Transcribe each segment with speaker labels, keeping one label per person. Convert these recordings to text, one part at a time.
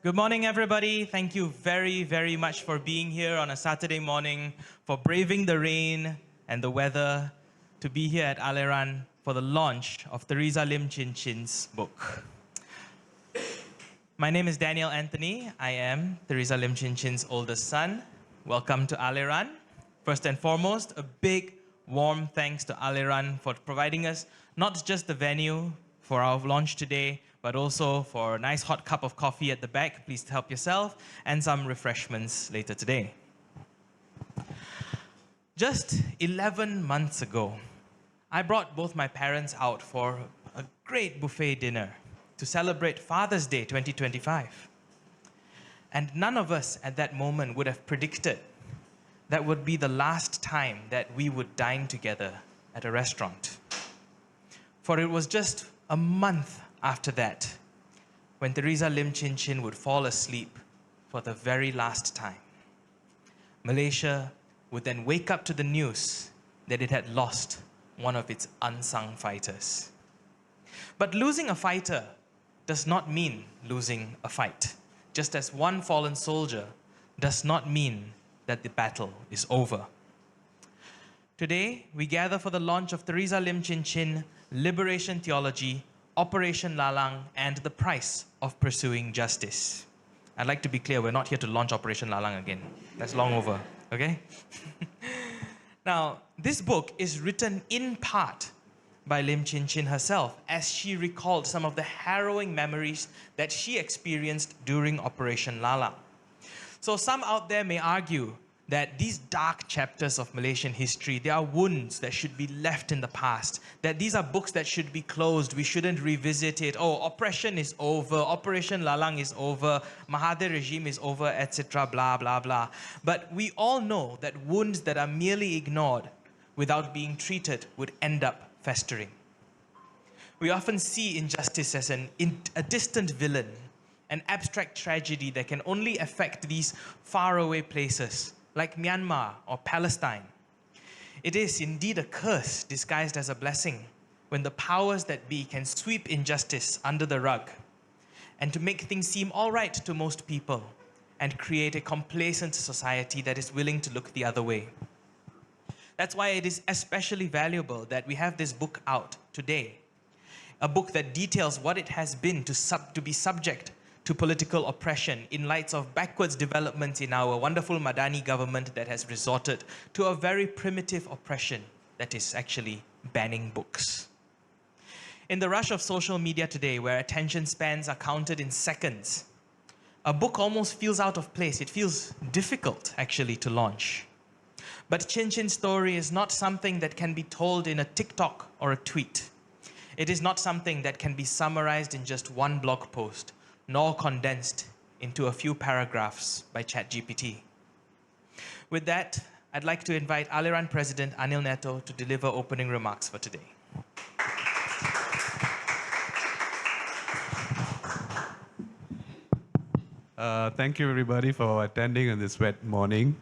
Speaker 1: Good morning, everybody. Thank you very, very much for being here on a Saturday morning, for braving the rain and the weather to be here at Aliran for the launch of Theresa Lim Chin Chin's book. My name is Daniel Anthony. I am Theresa Lim Chin Chin's oldest son. Welcome to Aliran. First and foremost, a big, warm thanks to Aliran for providing us not just the venue for our launch today, but also for a nice hot cup of coffee at the back, please help yourself, and some refreshments later today. Just 11 months ago, I brought both my parents out for a great buffet dinner to celebrate Father's Day 2025. And none of us at that moment would have predicted that would be the last time that we would dine together at a restaurant. For it was just a month after that when Theresa Lim Chin Chin would fall asleep for the very last time. Malaysia would then wake up to the news that it had lost one of its unsung fighters. But losing a fighter does not mean losing a fight, just as one fallen soldier does not mean that the battle is over. Today, we gather for the launch of Theresa Lim Chin Chin, Liberation Theology, Operation Lalang, and the Price of Pursuing Justice. I'd like to be clear, we're not here to launch Operation Lalang again. That's long over, okay? Now, this book is written in part by Lim Chin Chin herself as she recalled some of the harrowing memories that she experienced during Operation Lalang. So some out there may argue that these dark chapters of Malaysian history, they are wounds that should be left in the past, that these are books that should be closed, we shouldn't revisit it. Oh, oppression is over, Operation Lalang is over, Mahathir regime is over, etc., blah, blah, blah. But we all know that wounds that are merely ignored without being treated would end up festering. We often see injustice as a distant villain, an abstract tragedy that can only affect these faraway places, like Myanmar or Palestine. It is indeed a curse disguised as a blessing when the powers that be can sweep injustice under the rug and to make things seem all right to most people and create a complacent society that is willing to look the other way. That's why it is especially valuable that we have this book out today, a book that details what it has been to be subject to political oppression in light of backwards developments in our wonderful Madani government that has resorted to a very primitive oppression that is actually banning books. In the rush of social media today, where attention spans are counted in seconds, a book almost feels out of place. It feels difficult, actually, to launch. But Chin Chin's story is not something that can be told in a TikTok or a tweet. It is not something that can be summarized in just one blog post, nor condensed into a few paragraphs by ChatGPT. With that, I'd like to invite Aliran President Anil Netto to deliver opening remarks for today.
Speaker 2: Thank you, everybody, for attending on this wet morning.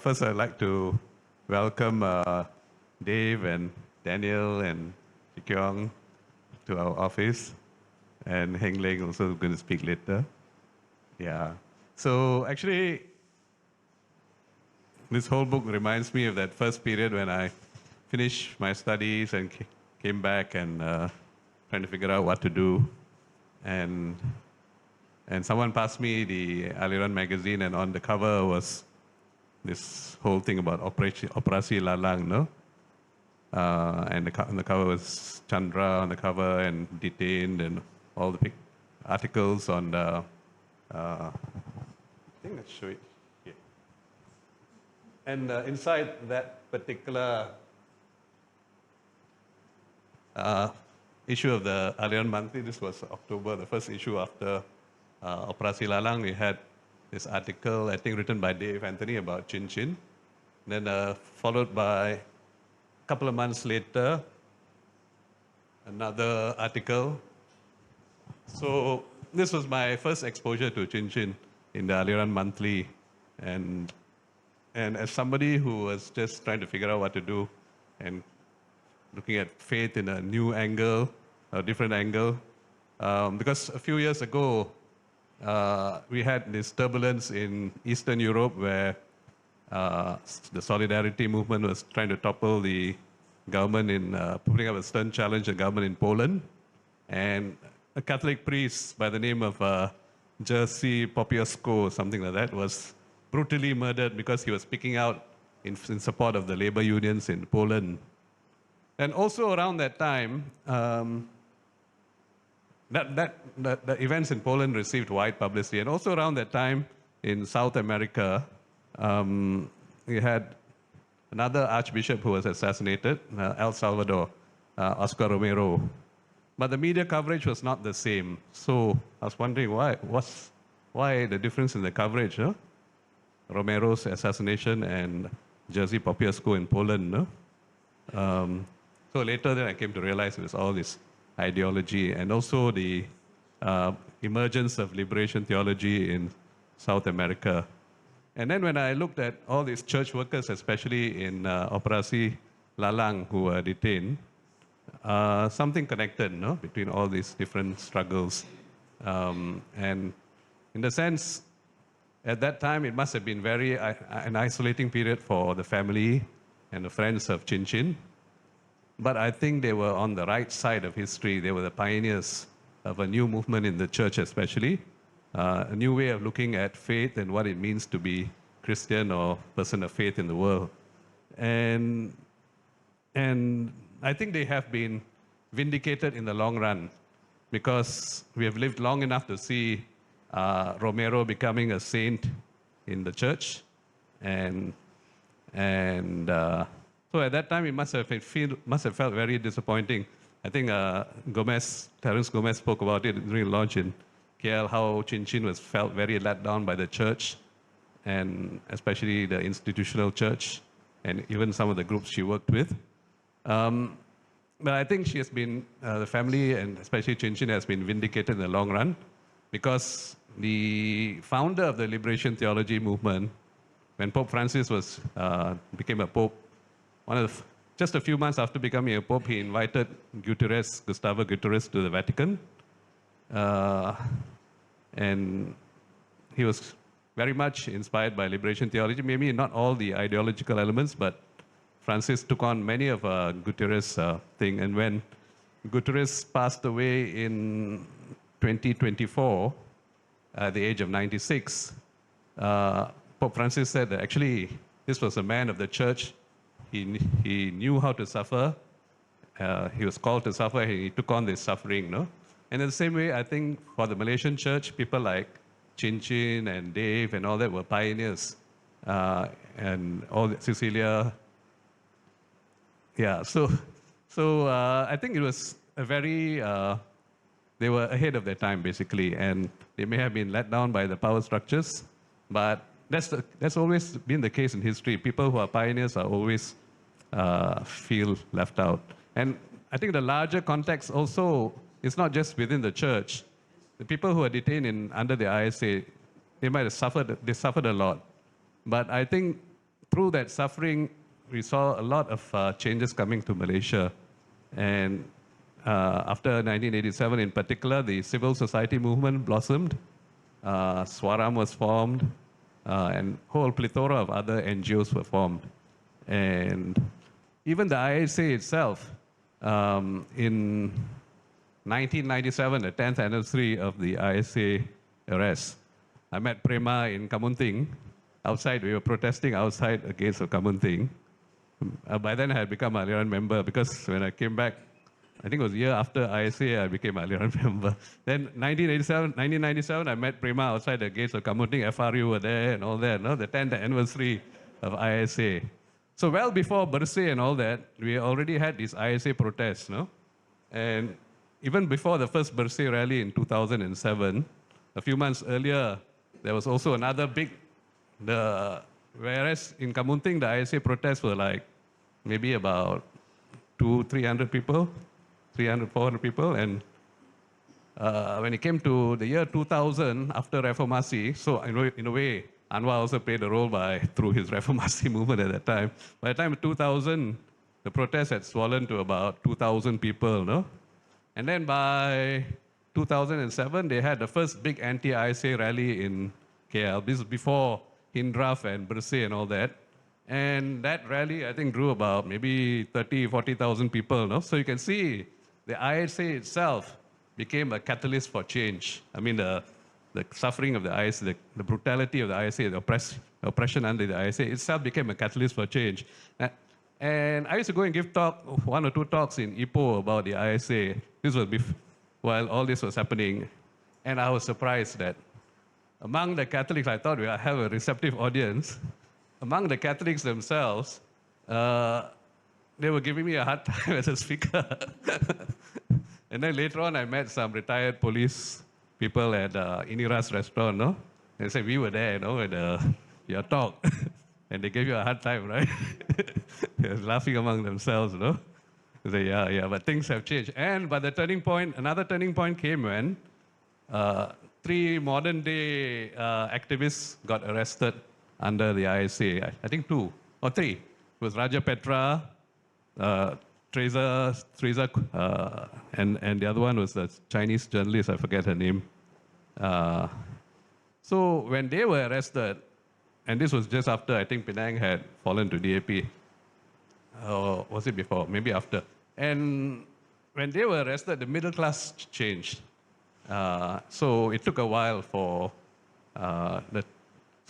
Speaker 2: First, I'd like to welcome Dave and Daniel and Chee Keong to our office. And Heng Leng also going to speak later. Yeah. So actually, this whole book reminds me of that first period when I finished my studies and came back and trying to figure out what to do. And someone passed me the Aliran magazine, and on the cover was this whole thing about Operation Lalang, no? And on the cover was Chandra on the cover and detained and all the articles on the, I think I'll show it here. And inside that particular issue of the Aliran Monthly, this was October, the first issue after Operation Lalang, we had this article, I think written by Dave Anthony about Chin Chin. Then followed by a couple of months later, another article. So this was my first exposure to Chin Chin in the Aliran Monthly. And as somebody who was just trying to figure out what to do and looking at faith in a new angle, a different angle, because a few years ago, we had this turbulence in Eastern Europe where the solidarity movement was trying to topple the government in putting up a stern challenge to the government in Poland. And a Catholic priest by the name of Jerzy Popiesko, something like that, was brutally murdered because he was speaking out in support of the labor unions in Poland. And also around that time, the events in Poland received wide publicity. And also around that time in South America, we had another archbishop who was assassinated, El Salvador, Oscar Romero. But the media coverage was not the same. So I was wondering why the difference in the coverage, huh? Romero's assassination and Jerzy Popiesko in Poland. No? So later then I came to realize it was all this ideology and also the emergence of liberation theology in South America. And then when I looked at all these church workers, especially in Operation Lalang, who were detained, something connected, no, between all these different struggles. And in the sense, at that time, it must have been an isolating period for the family and the friends of Chin Chin. But I think they were on the right side of history. They were the pioneers of a new movement in the church, especially. A new way of looking at faith and what it means to be Christian or person of faith in the world. And I think they have been vindicated in the long run because we have lived long enough to see Romero becoming a saint in the church. And so at that time, it must have felt very disappointing. I think Terence Gomez spoke about it during launch in KL, how Chin Chin felt very let down by the church, and especially the institutional church, and even some of the groups she worked with. But I think she has been, the family and especially Chin Chin has been vindicated in the long run because the founder of the liberation theology movement, when Pope Francis became a pope, just a few months after becoming a pope, he invited Gustavo Guterres to the Vatican. And he was very much inspired by liberation theology, maybe not all the ideological elements, but Francis took on many of Guterres' thing. And when Guterres passed away in 2024, at the age of 96, Pope Francis said that actually this was a man of the church. He knew how to suffer. He was called to suffer. He took on this suffering. No? And in the same way, I think for the Malaysian church, people like Chin Chin and Dave and all that were pioneers. And Cecilia. Yeah, so I think it was they were ahead of their time, basically. And they may have been let down by the power structures, but that's always been the case in history. People who are pioneers are always feel left out. And I think the larger context also is not just within the church. The people who are detained under the ISA, they suffered a lot. But I think through that suffering, we saw a lot of changes coming to Malaysia. And after 1987 in particular, the civil society movement blossomed. Swaram was formed. And a whole plethora of other NGOs were formed. And even the ISA itself, in 1997, the 10th anniversary of the ISA arrest, I met Prema in Kamunting. Outside, we were protesting outside against Kamunting. By then, I had become an Aliran member because when I came back, I think it was a year after ISA, I became an Aliran member. Then 1997, I met Prema outside the gates of Kamunting. FRU were there and all that, no? The 10th anniversary of ISA. So well before Bersih and all that, we already had these ISA protests, no? And even before the first Bersih rally in 2007, a few months earlier, there was also another whereas in Kamunting, the ISA protests were like maybe about 300 people, 300, 400 people. And when it came to the year 2000, after Reformasi, so in a way, Anwar also played a role through his Reformasi movement at that time. By the time of 2000, the protests had swollen to about 2,000 people, no? And then by 2007, they had the first big anti-ISA rally in KL. This is before Hindraf and Bersih and all that. And that rally, I think, drew about maybe 30, 40,000 people. No? So you can see the ISA itself became a catalyst for change. I mean, the suffering of the ISA, the brutality of the ISA, the oppression under the ISA itself became a catalyst for change. And I used to go and give one or two talks in Ipoh about the ISA. This was while all this was happening. And I was surprised that among the Catholics, I thought we would have a receptive audience. Among the Catholics themselves, they were giving me a hard time as a speaker. And then later on, I met some retired police people at Inira's restaurant, no? They said, we were there, at your talk. And they gave you a hard time, right? They were laughing among themselves, no? They said, yeah, but things have changed. But another turning point came when 3 modern-day activists got arrested under the ISA. I think 2 or 3. It was Raja Petra, Theresa, and the other one was the Chinese journalist, I forget her name. So when they were arrested, and this was just after, I think, Penang had fallen to DAP. Or was it before? Maybe after. And when they were arrested, the middle class changed. So it took a while for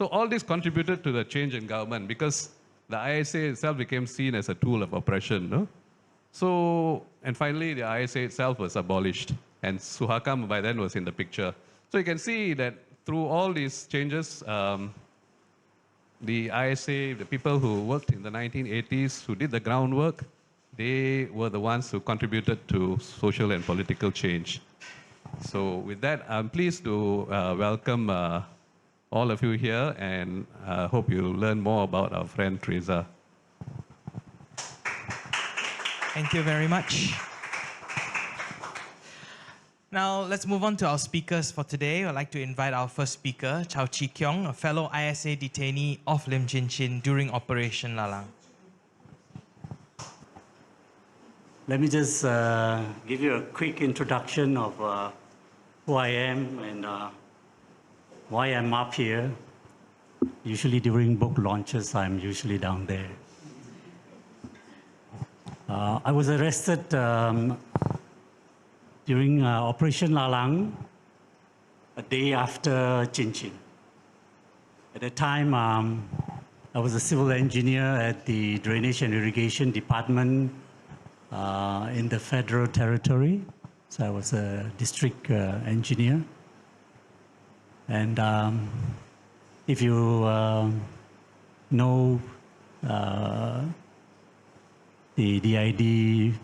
Speaker 2: So all this contributed to the change in government because the ISA itself became seen as a tool of oppression. No? So, and finally, the ISA itself was abolished, and Suharto by then was in the picture. So you can see that through all these changes, the ISA, the people who worked in the 1980s, who did the groundwork, they were the ones who contributed to social and political change. So with that, I'm pleased to welcome all of you here, and I hope you learn more about our friend Theresa.
Speaker 1: Thank you very much. Now, let's move on to our speakers for today. I'd like to invite our first speaker, Chow Chee Keong, a fellow ISA detainee of Lim Chin Chin during Operation Lalang.
Speaker 3: Let me just give you a quick introduction of who I am and why I'm up here. Usually during book launches, I'm usually down there. I was arrested during Operation Lalang, a day after Chin Chin. At the time, I was a civil engineer at the Drainage and Irrigation Department in the Federal Territory. So I was a district engineer. And if you know the DID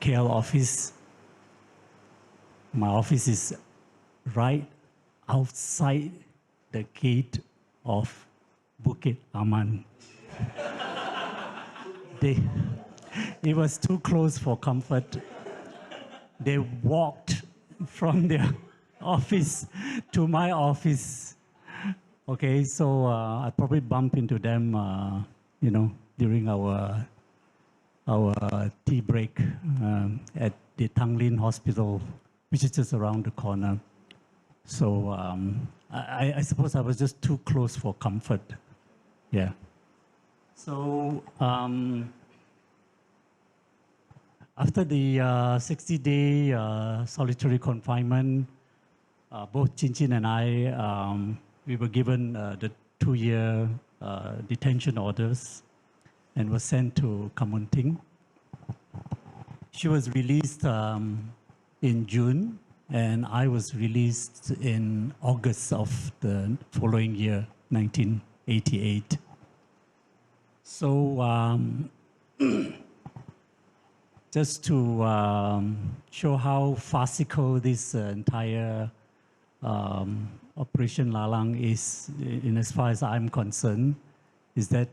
Speaker 3: KL office, my office is right outside the gate of Bukit Aman. It was too close for comfort. They walked from their office to my office. Okay, so I probably bump into them, during our tea break at the Tanglin Hospital, which is just around the corner. So I suppose I was just too close for comfort. Yeah. So after the 60-day solitary confinement, both Chin Chin and I, we were given the 2-year detention orders and were sent to Kamunting. She was released in June, and I was released in August of the following year, 1988. So just to show how farcical this entire Operation Lalang is, in as far as I'm concerned, is that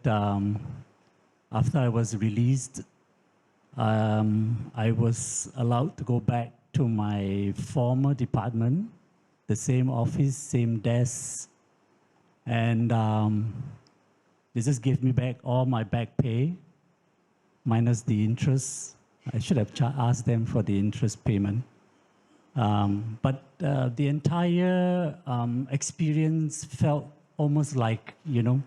Speaker 3: after I was released, I was allowed to go back to my former department, the same office, same desk, and they just gave me back all my back pay, minus the interest. I should have asked them for the interest payment. But the entire experience felt almost like, you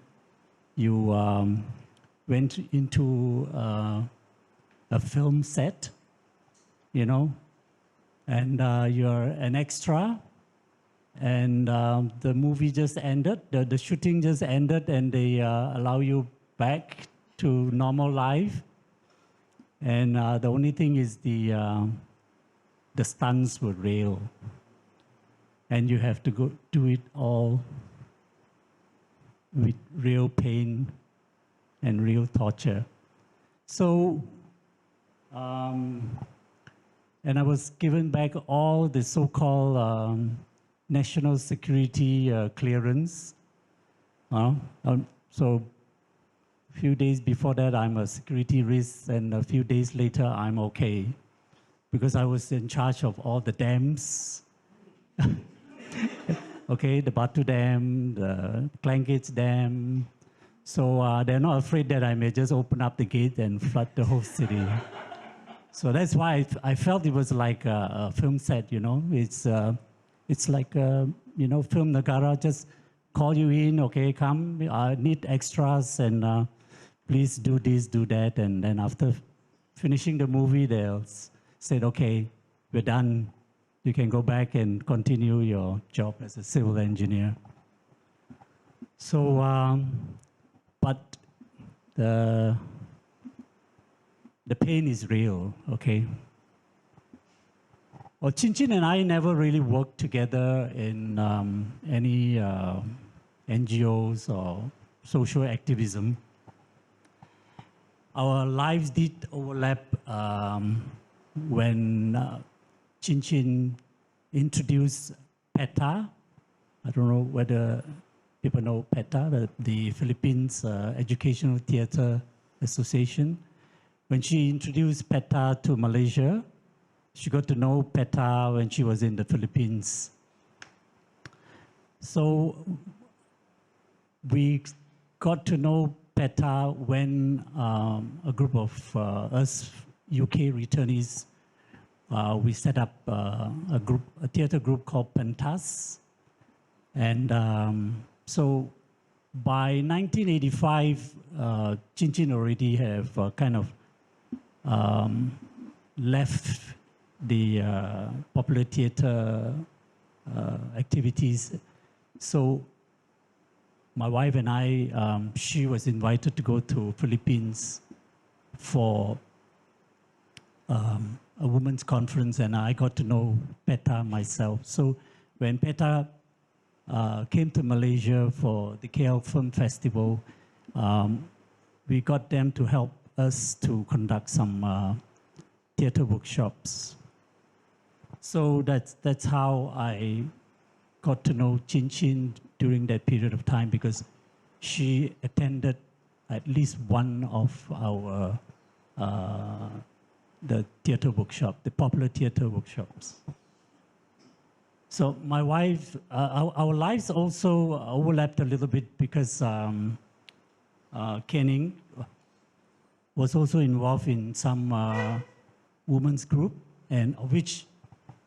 Speaker 3: went into a film set, and you're an extra, and the movie just ended, the shooting just ended, and they allow you back to normal life. And the only thing is the stunts were real. And you have to go do it all with real pain and real torture. So, and I was given back all the so-called national security clearance. So a few days before that, I'm a security risk, and a few days later, I'm okay, because I was in charge of all the dams. Okay, the Batu Dam, the Klang Gates Dam. So they're not afraid that I may just open up the gate and flood the whole city. So that's why I felt it was like a film set, It's like, Film Nagara, just call you in, okay, come, I need extras, and please do this, do that. And then after finishing the movie, they'll say, okay, we're done. You can go back and continue your job as a civil engineer. So, but the pain is real, okay? Well, Chin Chin and I never really worked together in any NGOs or social activism. Our lives did overlap when Chin Chin introduced PETA. I don't know whether people know PETA, the Philippines Educational Theatre Association. When she introduced PETA to Malaysia, she got to know PETA when she was in the Philippines. So we got to know PETA when a group of us UK returnees, we set up a theatre group called Pentas. And so by 1985, Chin Chin already have kind of left the popular theatre activities. So my wife and I, she was invited to go to Philippines for a women's conference, and I got to know PETA myself. So when PETA came to Malaysia for the KL Film Festival, we got them to help us to conduct some theatre workshops. So that's how I got to know Chin Chin during that period of time, because she attended at least one of our the theatre workshop, the popular theatre workshops. So my wife, our lives also overlapped a little bit, because Kenning was also involved in some women's group, and of which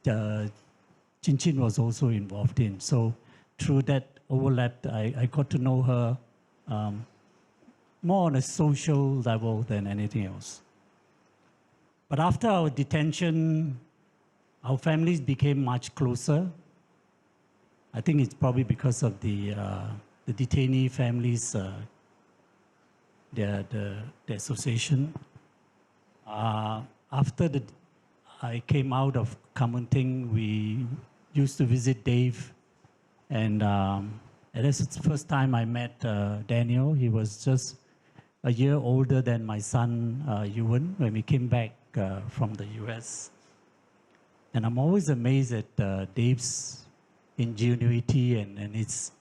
Speaker 3: Chin Chin was also involved in. So through that overlap, I got to know her more on a social level than anything else. But after our detention, our families became much closer. I think it's probably because of the detainee families, the association. After I came out of Kamunting, we used to visit Dave, and that's the first time I met Daniel. He was just a year older than my son, Ewan, when we came back from the US. And I'm always amazed at Dave's ingenuity and his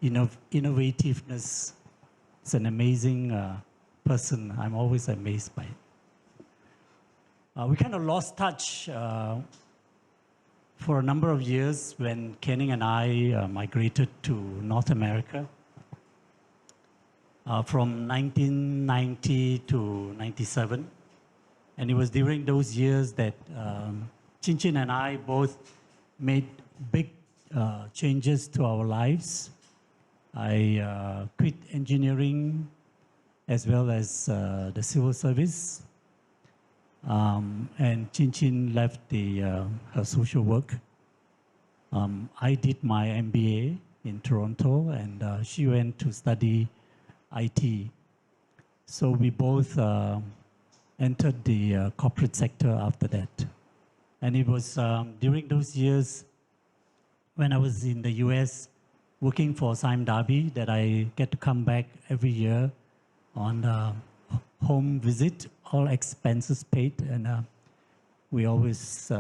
Speaker 3: innovativeness. It's an amazing person. I'm always amazed by it. We kind of lost touch for a number of years when Kenning and I migrated to North America. From 1990 to 97. And it was during those years that Chin Chin and I both made big changes to our lives. I quit engineering as well as the civil service. And Chin Chin left her social work. I did my MBA in Toronto, and she went to study IT. So we both entered the corporate sector after that. And it was during those years when I was in the US working for Sime Darby that I get to come back every year on home visit, all expenses paid. And we always,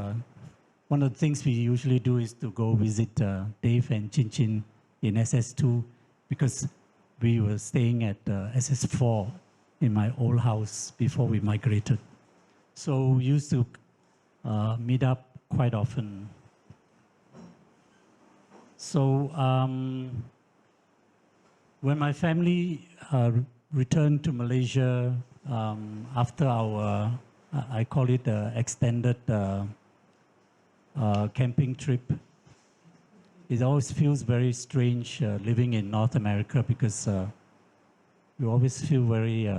Speaker 3: one of the things we usually do is to go visit Dave and Chin Chin in SS2 because we were staying at SS4 in my old house before we migrated. So we used to meet up quite often. So when my family returned to Malaysia after our, I call it extended camping trip, it always feels very strange living in North America because you always feel very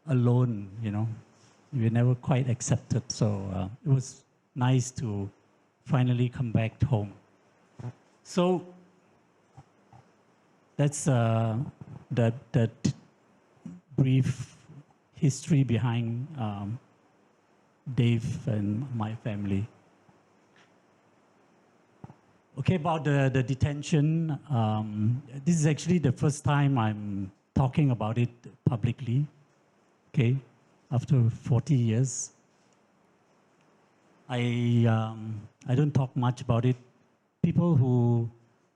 Speaker 3: alone, you know. You're never quite accepted. So it was nice to finally come back home. So that's that brief history behind Dave and my family. Okay, about the detention. This is actually the first time I'm talking about it publicly. Okay, after 40 years. I don't talk much about it. People who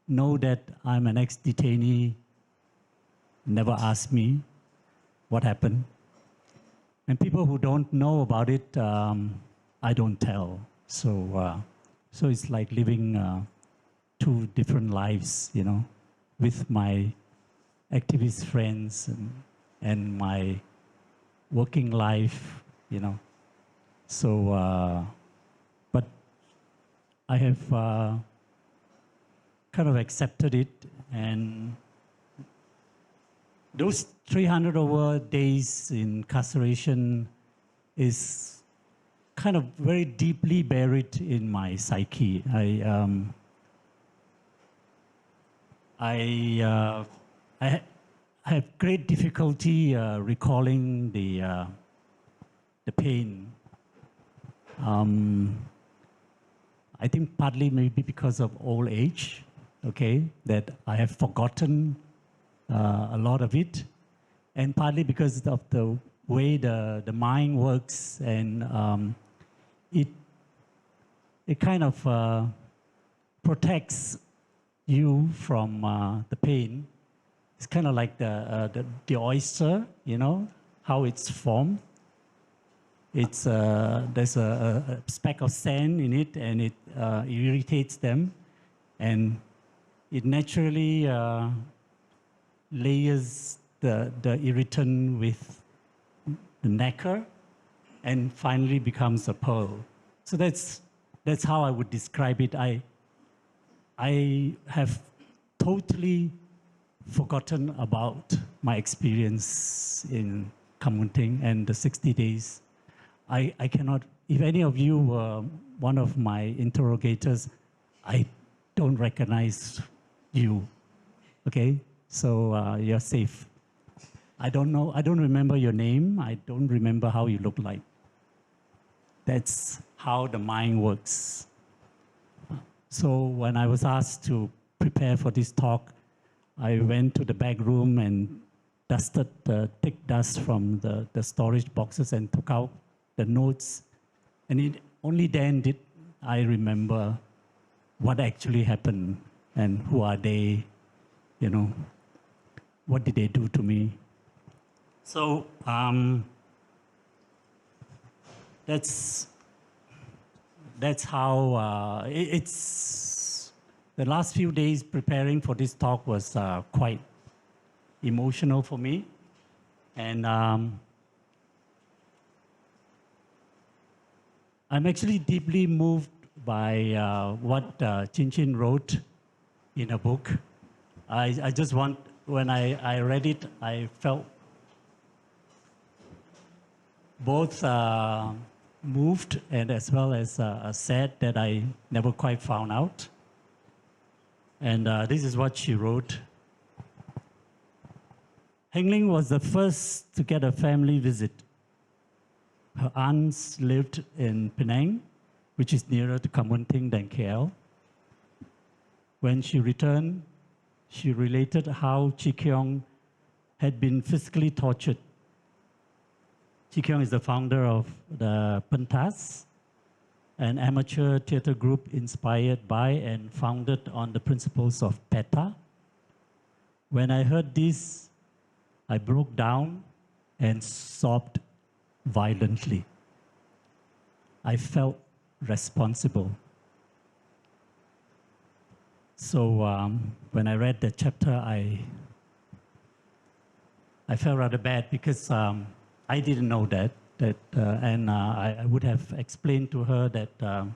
Speaker 3: know that I'm an ex-detainee never ask me what happened. And people who don't know about it, I don't tell. So it's like living two different lives, you know, with my activist friends and my working life, you know. So, but I have kind of accepted it, and those 300 over days in incarceration is kind of very deeply buried in my psyche. I have great difficulty recalling the pain. I think partly maybe because of old age, okay, that I have forgotten a lot of it, and partly because of the way the mind works, and it kind of protects you from the pain. It's kind of like the oyster, you know, how it's formed. It's there's a speck of sand in it, and it irritates them, and it naturally layers the irritant with the nacre, and finally becomes a pearl. So that's how I would describe it. I have totally forgotten about my experience in Kamunting and the 60 days. I cannot, if any of you were one of my interrogators, I don't recognize you, okay? So you're safe. I don't know, I don't remember your name. I don't remember how you look like. That's how the mind works. So when I was asked to prepare for this talk, I went to the back room and dusted the thick dust from the storage boxes and took out the notes. And only then did I remember what actually happened and who are they, you know, what did they do to me. So that's how it's the last few days preparing for this talk was quite emotional for me, and I'm actually deeply moved by what Chin Chin wrote in a book. I just want, when I read it, I felt both moved and as well as sad that I never quite found out. And this is what she wrote. Heng Leng was the first to get a family visit. Her aunts lived in Penang, which is nearer to Kamunting than KL. When she returned, she related how Chee Keong had been physically tortured. Chee Keong is the founder of the Pentas, an amateur theater group inspired by and founded on the principles of PETA. When I heard this, I broke down and sobbed violently. I felt responsible. So when I read that chapter, I felt rather bad because I didn't know that, and I would have explained to her that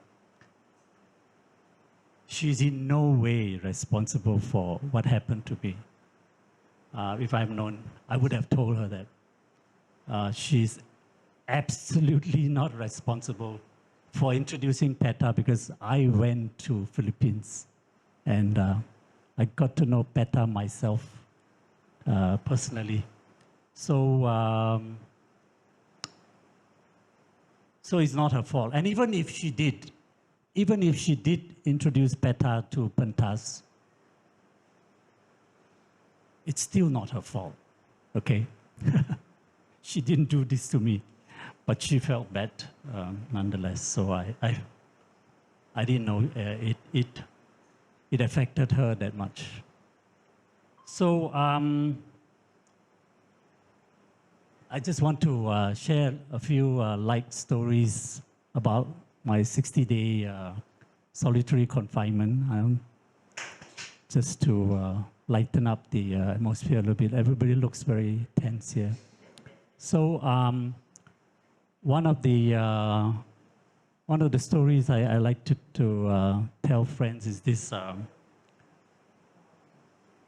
Speaker 3: she's in no way responsible for what happened to me. If I've known, I would have told her that she's absolutely not responsible for introducing PETA because I went to Philippines and I got to know PETA myself personally. So it's not her fault. And even if she did introduce PETA to Pentas, it's still not her fault, okay? She didn't do this to me, but she felt bad nonetheless. So I didn't know it affected her that much. So I just want to share a few light stories about my 60-day solitary confinement, just to lighten up the atmosphere a little bit. Everybody looks very tense here. So one of the stories I like to tell friends is this.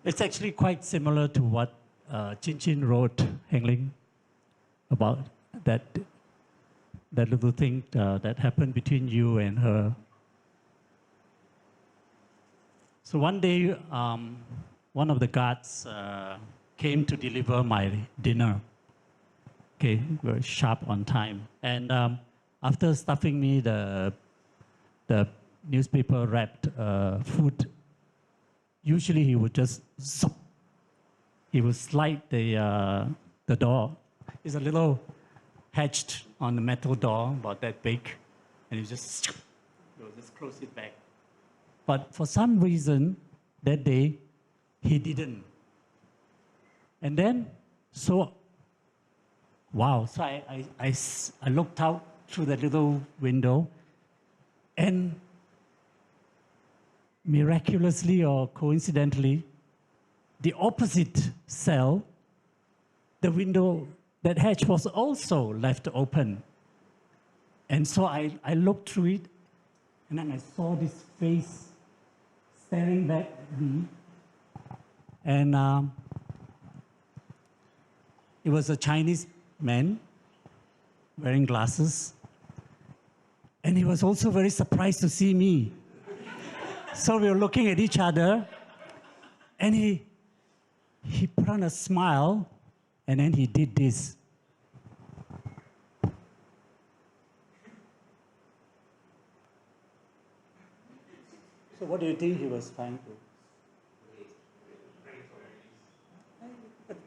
Speaker 3: It's actually quite similar to what Chin Chin wrote, Heng Leng, about that little thing that happened between you and her. So one day, one of the guards came to deliver my dinner. Okay, very sharp on time. And after stuffing me the newspaper wrapped food, usually he would just zop. He would slide the door. It's a little hatched on the metal door, about that big, and he just close it back. But for some reason, that day, he didn't. And then, wow, so I looked out through the little window, and miraculously or coincidentally, the opposite cell, the window, that hatch was also left open. And so I looked through it, and then I saw this face staring back at me. And it was a Chinese man wearing glasses. And he was also very surprised to see me. So we were looking at each other, and he put on a smile, and then he did this. So what do you think he was trying to?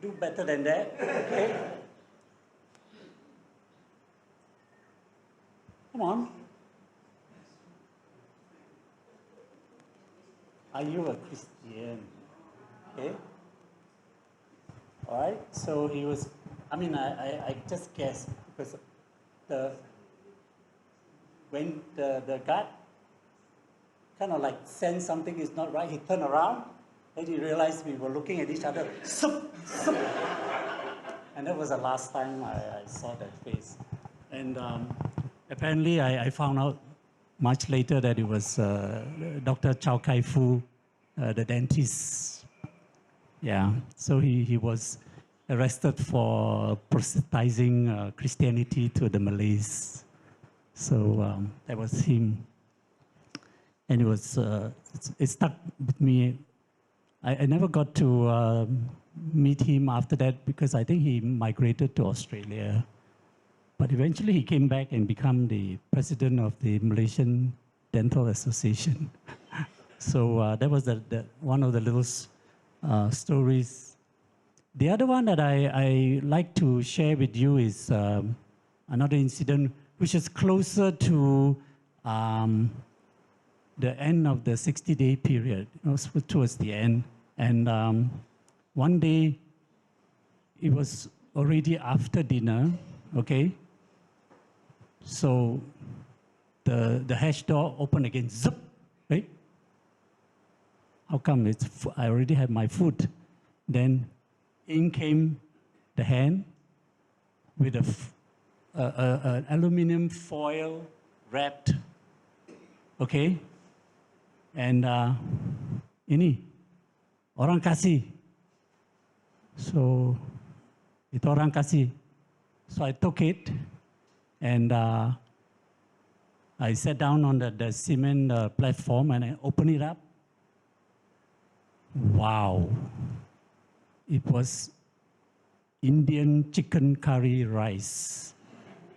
Speaker 3: Do better than that, okay? Come on. Are you a Christian? Okay. All right. So he was. I mean, I just guessed because when the guard kind of like sensed something is not right, he turned around. Then he realized we were looking at each other. Sup, sup. And that was the last time I saw that face. And Apparently, I found out much later that it was Dr. Chow Kai Fu, the dentist. Yeah, so he was arrested for proselytizing Christianity to the Malays. So that was him. And it was, it stuck with me. I never got to meet him after that because I think he migrated to Australia. But eventually he came back and became the president of the Malaysian Dental Association. So that was one of the little stories. The other one that I like to share with you is another incident which is closer to the end of the 60-day period, towards the end. And one day, it was already after dinner, okay? So the hatch door opened again, zip, right? How come? I already have my food. Then in came the hand with an aluminum foil wrapped, okay? And ini orang kasih. So itu orang kasih. So I took it and I sat down on the cement platform and I opened it up. Wow. It was Indian chicken curry rice,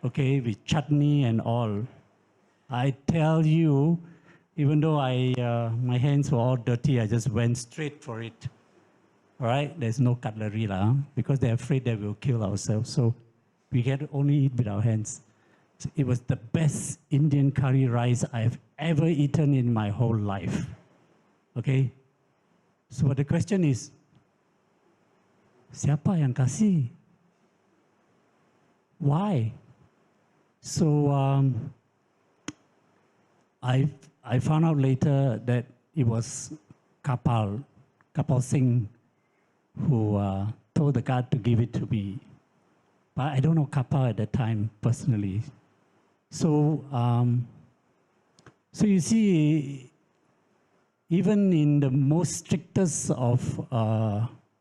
Speaker 3: okay, with chutney and all. I tell you, even though my hands were all dirty, I just went straight for it. All right, there's no cutlery because they're afraid that we'll kill ourselves. So we can only eat with our hands. So it was the best Indian curry rice I've ever eaten in my whole life. Okay? So the question is, siapa yang kasih? Why? So I found out later that it was Kapal Singh, who told the guard to give it to me. But I don't know Kapal at that time personally. So, so you see, even in the most strictest of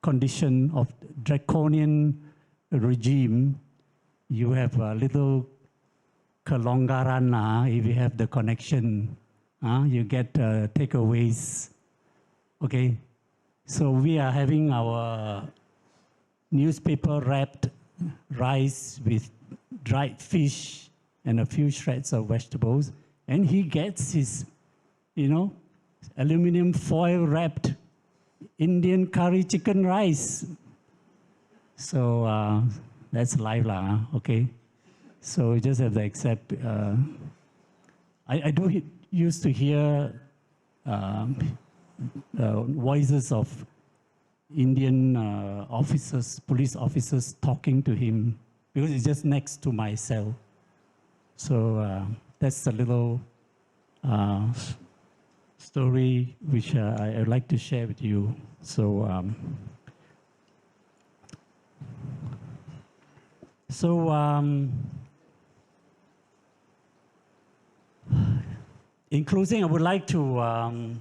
Speaker 3: condition of draconian regime, you have a little kelonggaran if you have the connection. You get takeaways. Okay, so we are having our newspaper wrapped rice with dried fish and a few shreds of vegetables, and he gets his, aluminum foil wrapped Indian curry chicken rice. So that's life okay? So we just have to accept. I do used to hear voices of Indian officers, police officers talking to him because it's just next to my cell. So that's a little story which I would like to share with you. So, in closing, I would like to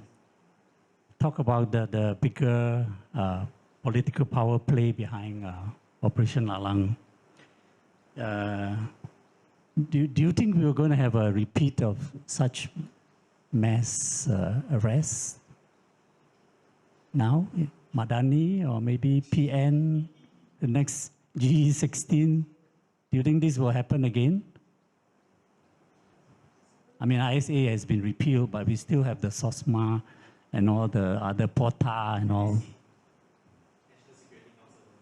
Speaker 3: talk about the bigger political power play behind Operation Lalang. Do you think we are going to have a repeat of such mass arrests now? Madani or maybe PN, the next G16? Do you think this will happen again? I mean, ISA has been repealed, but we still have the SOSMA and all the other POTA and all.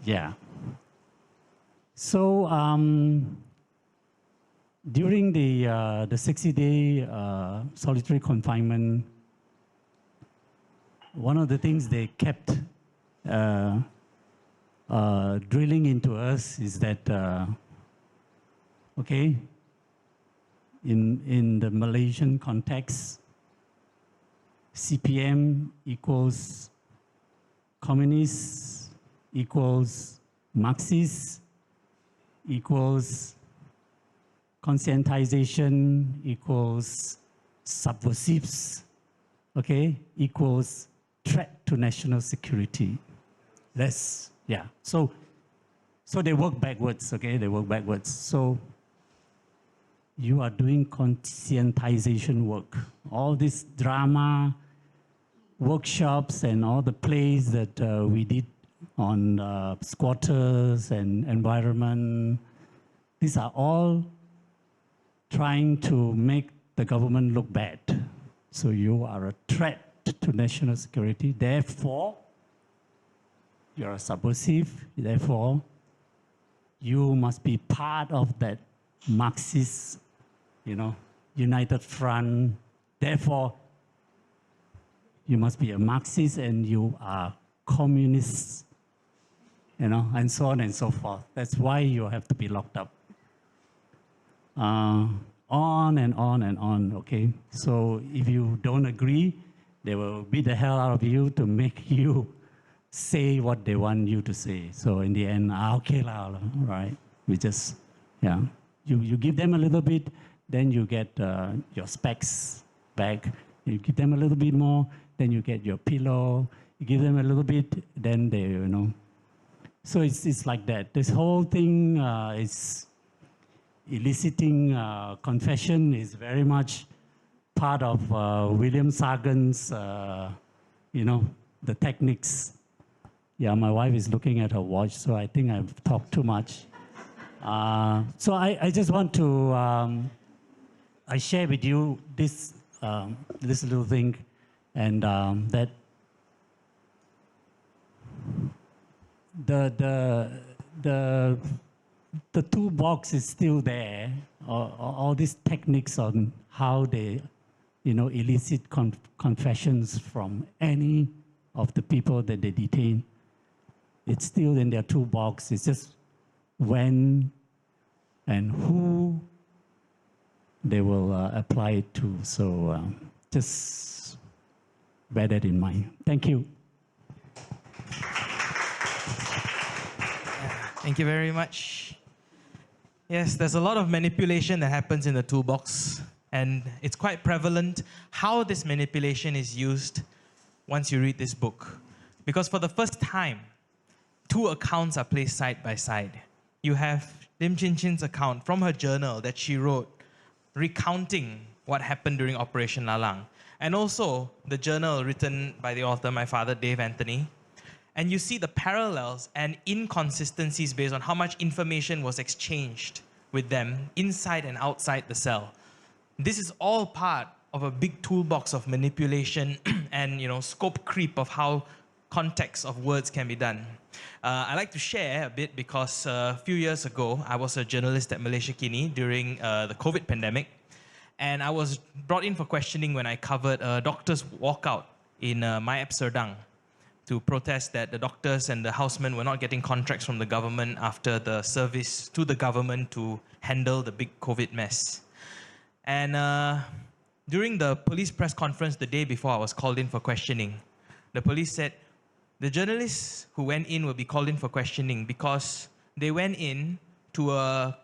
Speaker 3: Yeah. So during the 60-day solitary confinement, one of the things they kept drilling into us is that, okay, in the Malaysian context, CPM equals communists equals Marxists equals conscientization equals subversives, okay, equals threat to national security. That's, yeah. So they work backwards, okay? They work backwards. So you are doing conscientization work. All this drama, workshops, and all the plays that we did on squatters and environment, these are all trying to make the government look bad. So you are a threat to national security. Therefore, you're a subversive. Therefore, you must be part of that Marxist, United Front. Therefore, you must be a Marxist and you are communists, and so on and so forth. That's why you have to be locked up. On and on and on, okay? So if you don't agree, they will beat the hell out of you to make you say what they want you to say. So in the end, okay, right? We just, yeah. You give them a little bit, then you get your specs back. You give them a little bit more, then you get your pillow. You give them a little bit, then they, So it's like that. This whole thing is eliciting confession is very much part of William Sagan's, the techniques. Yeah, my wife is looking at her watch, so I think I've talked too much. So I just want to, I share with you this, this little thing, and that the toolbox is still there. All these techniques on how they, elicit confessions from any of the people that they detain. It's still in their toolbox. It's just when and who they will apply it to. So just bear that in mind. Thank you.
Speaker 1: Thank you very much. Yes, there's a lot of manipulation that happens in the toolbox, and it's quite prevalent how this manipulation is used once you read this book. Because for the first time, two accounts are placed side by side. You have Lim Chin Chin's account from her journal that she wrote, recounting what happened during Operation Lalang, and also the journal written by the author, my father, Dave Anthony. And you see the parallels and inconsistencies based on how much information was exchanged with them inside and outside the cell. This is all part of a big toolbox of manipulation and scope creep of how context of words can be done. I like to share a bit because a few years ago, I was a journalist at Malaysia Kini during the COVID pandemic. And I was brought in for questioning when I covered a doctor's walkout in Mayap Serdang to protest that the doctors and the housemen were not getting contracts from the government after the service to the government to handle the big COVID mess. And during the police press conference the day before I was called in for questioning, the police said, the journalists who went in will be called in for questioning because they went in to a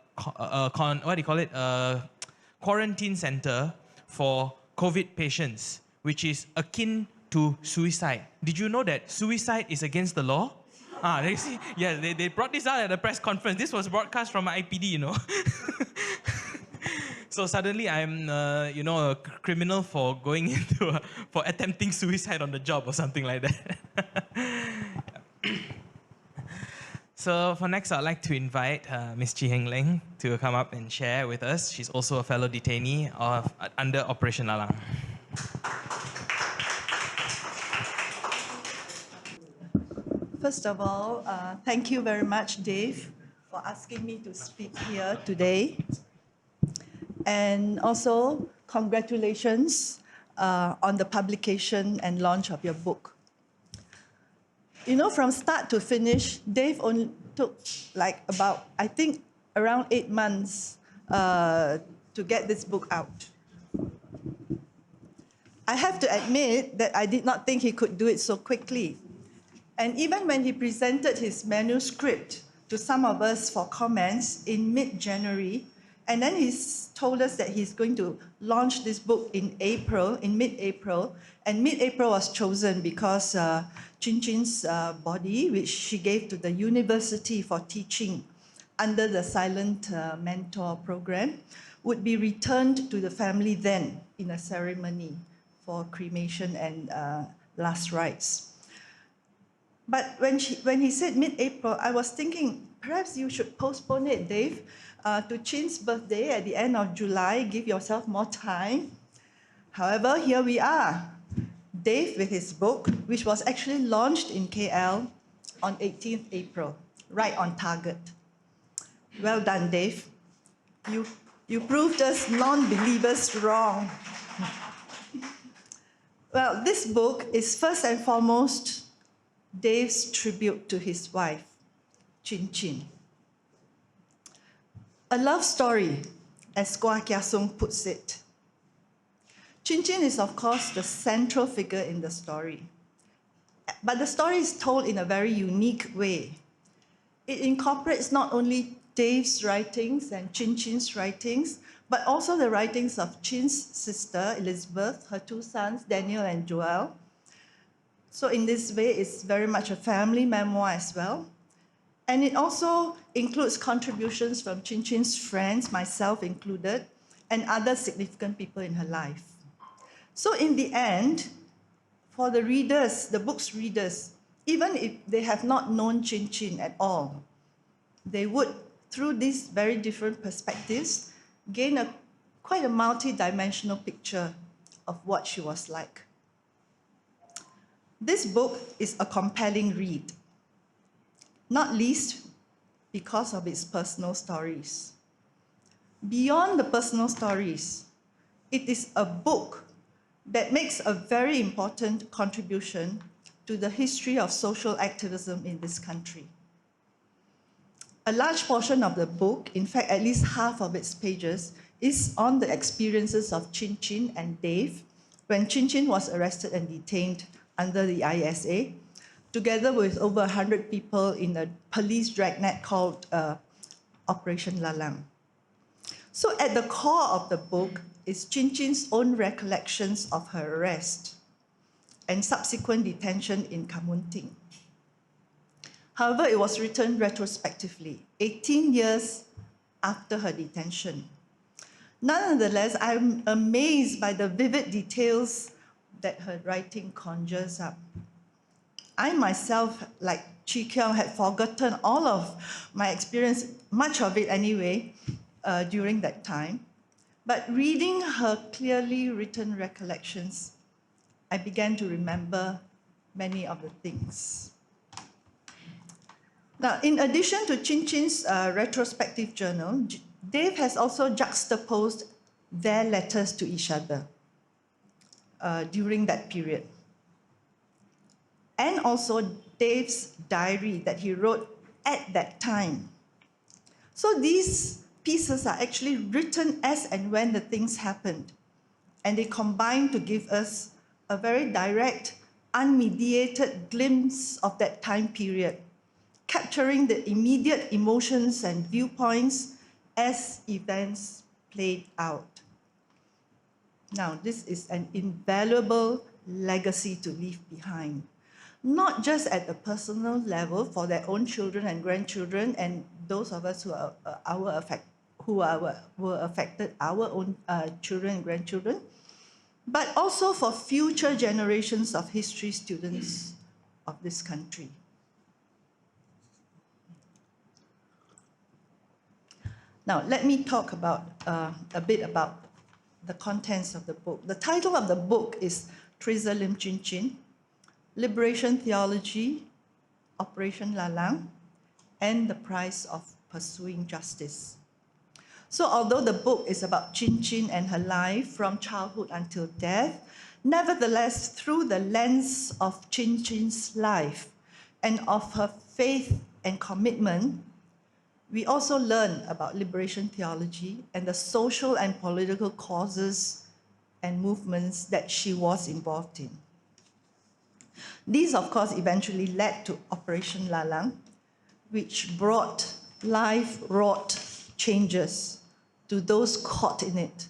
Speaker 1: quarantine center for COVID patients, which is akin to suicide. Did you know that suicide is against the law? They brought this out at a press conference. This was broadcast from IPD, So suddenly I'm, a criminal for going into, for attempting suicide on the job or something like that. So for next, I'd like to invite Ms. Chee Heng Leng to come up and share with us. She's also a fellow detainee under Operation Lalang.
Speaker 4: First of all, thank you very much, Dave, for asking me to speak here today. And also, congratulations on the publication and launch of your book. From start to finish, Dave only took around 8 months to get this book out. I have to admit that I did not think he could do it so quickly. And even when he presented his manuscript to some of us for comments in mid-January, And then he's told us that he's going to launch this book in April, in mid-April. And mid-April was chosen because Chin Chin's body, which she gave to the university for teaching under the Silent Mentor program, would be returned to the family then in a ceremony for cremation and last rites. But when he said mid-April, I was thinking, perhaps you should postpone it, Dave, to Chin's birthday at the end of July. Give yourself more time. However, here we are. Dave with his book, which was actually launched in KL on 18th April, right on target. Well done, Dave. You proved us non-believers wrong. Well, this book is first and foremost Dave's tribute to his wife, Chin Chin. A love story, as Kwa Kia Sung puts it. Chin Chin is, of course, the central figure in the story. But the story is told in a very unique way. It incorporates not only Dave's writings and Chin Chin's writings, but also the writings of Chin's sister, Elizabeth, her two sons, Daniel and Joel. So in this way, it's very much a family memoir as well. And it also includes contributions from Chin Chin's friends, myself included, and other significant people in her life. So in the end, for the readers, the book's readers, even if they have not known Chin Chin at all, they would, through these very different perspectives, gain quite a multi-dimensional picture of what she was like. This book is a compelling read, not least because of its personal stories. Beyond the personal stories, it is a book that makes a very important contribution to the history of social activism in this country. A large portion of the book, in fact, at least half of its pages, is on the experiences of Chin Chin and Dave when Chin Chin was arrested and detained under the ISA, together with over 100 people in a police dragnet called Operation Lalang. So at the core of the book is Chin Chin's own recollections of her arrest and subsequent detention in Kamunting. However, it was written retrospectively, 18 years after her detention. Nonetheless, I'm amazed by the vivid details that her writing conjures up. I myself, like Chee Keong, had forgotten all of my experience, much of it anyway, during that time. But reading her clearly written recollections, I began to remember many of the things. Now, in addition to Chin Chin's retrospective journal, Dave has also juxtaposed their letters to each other during that period. And also Dave's diary that he wrote at that time. So these pieces are actually written as and when the things happened. And they combine to give us a very direct, unmediated glimpse of that time period, capturing the immediate emotions and viewpoints as events played out. Now, this is an invaluable legacy to leave behind, not just at the personal level for their own children and grandchildren and those of us who were affected, our own children and grandchildren, but also for future generations of history students of this country. Now, let me talk about a bit about the contents of the book. The title of the book is Theresa Lim Chin Chin, Liberation Theology, Operation Lalang, and the Price of Pursuing Justice. So although the book is about Chin Chin and her life from childhood until death, nevertheless, through the lens of Chin Chin's life and of her faith and commitment, we also learn about liberation theology and the social and political causes and movements that she was involved in. These, of course, eventually led to Operation Lalang, which brought life-wrought changes to those caught in it.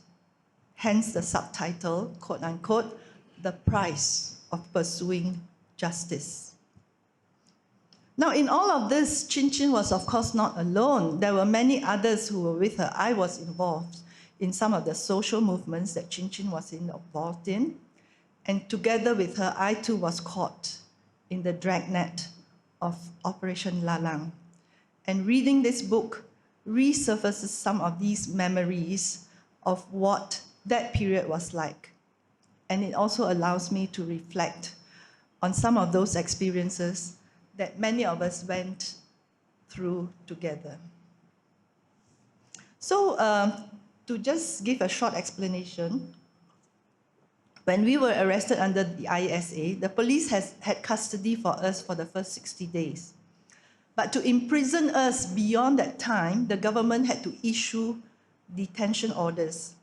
Speaker 4: Hence the subtitle, quote unquote, The Price of Pursuing Justice. Now, in all of this, Chin Chin was, of course, not alone. There were many others who were with her. I was involved in some of the social movements that Chin Chin was involved in. And together with her, I too was caught in the dragnet of Operation Lalang. And reading this book resurfaces some of these memories of what that period was like. And it also allows me to reflect on some of those experiences that many of us went through together. So to just give a short explanation, when we were arrested under the ISA, the police had custody for us for the first 60 days. But to imprison us beyond that time, the government had to issue detention orders.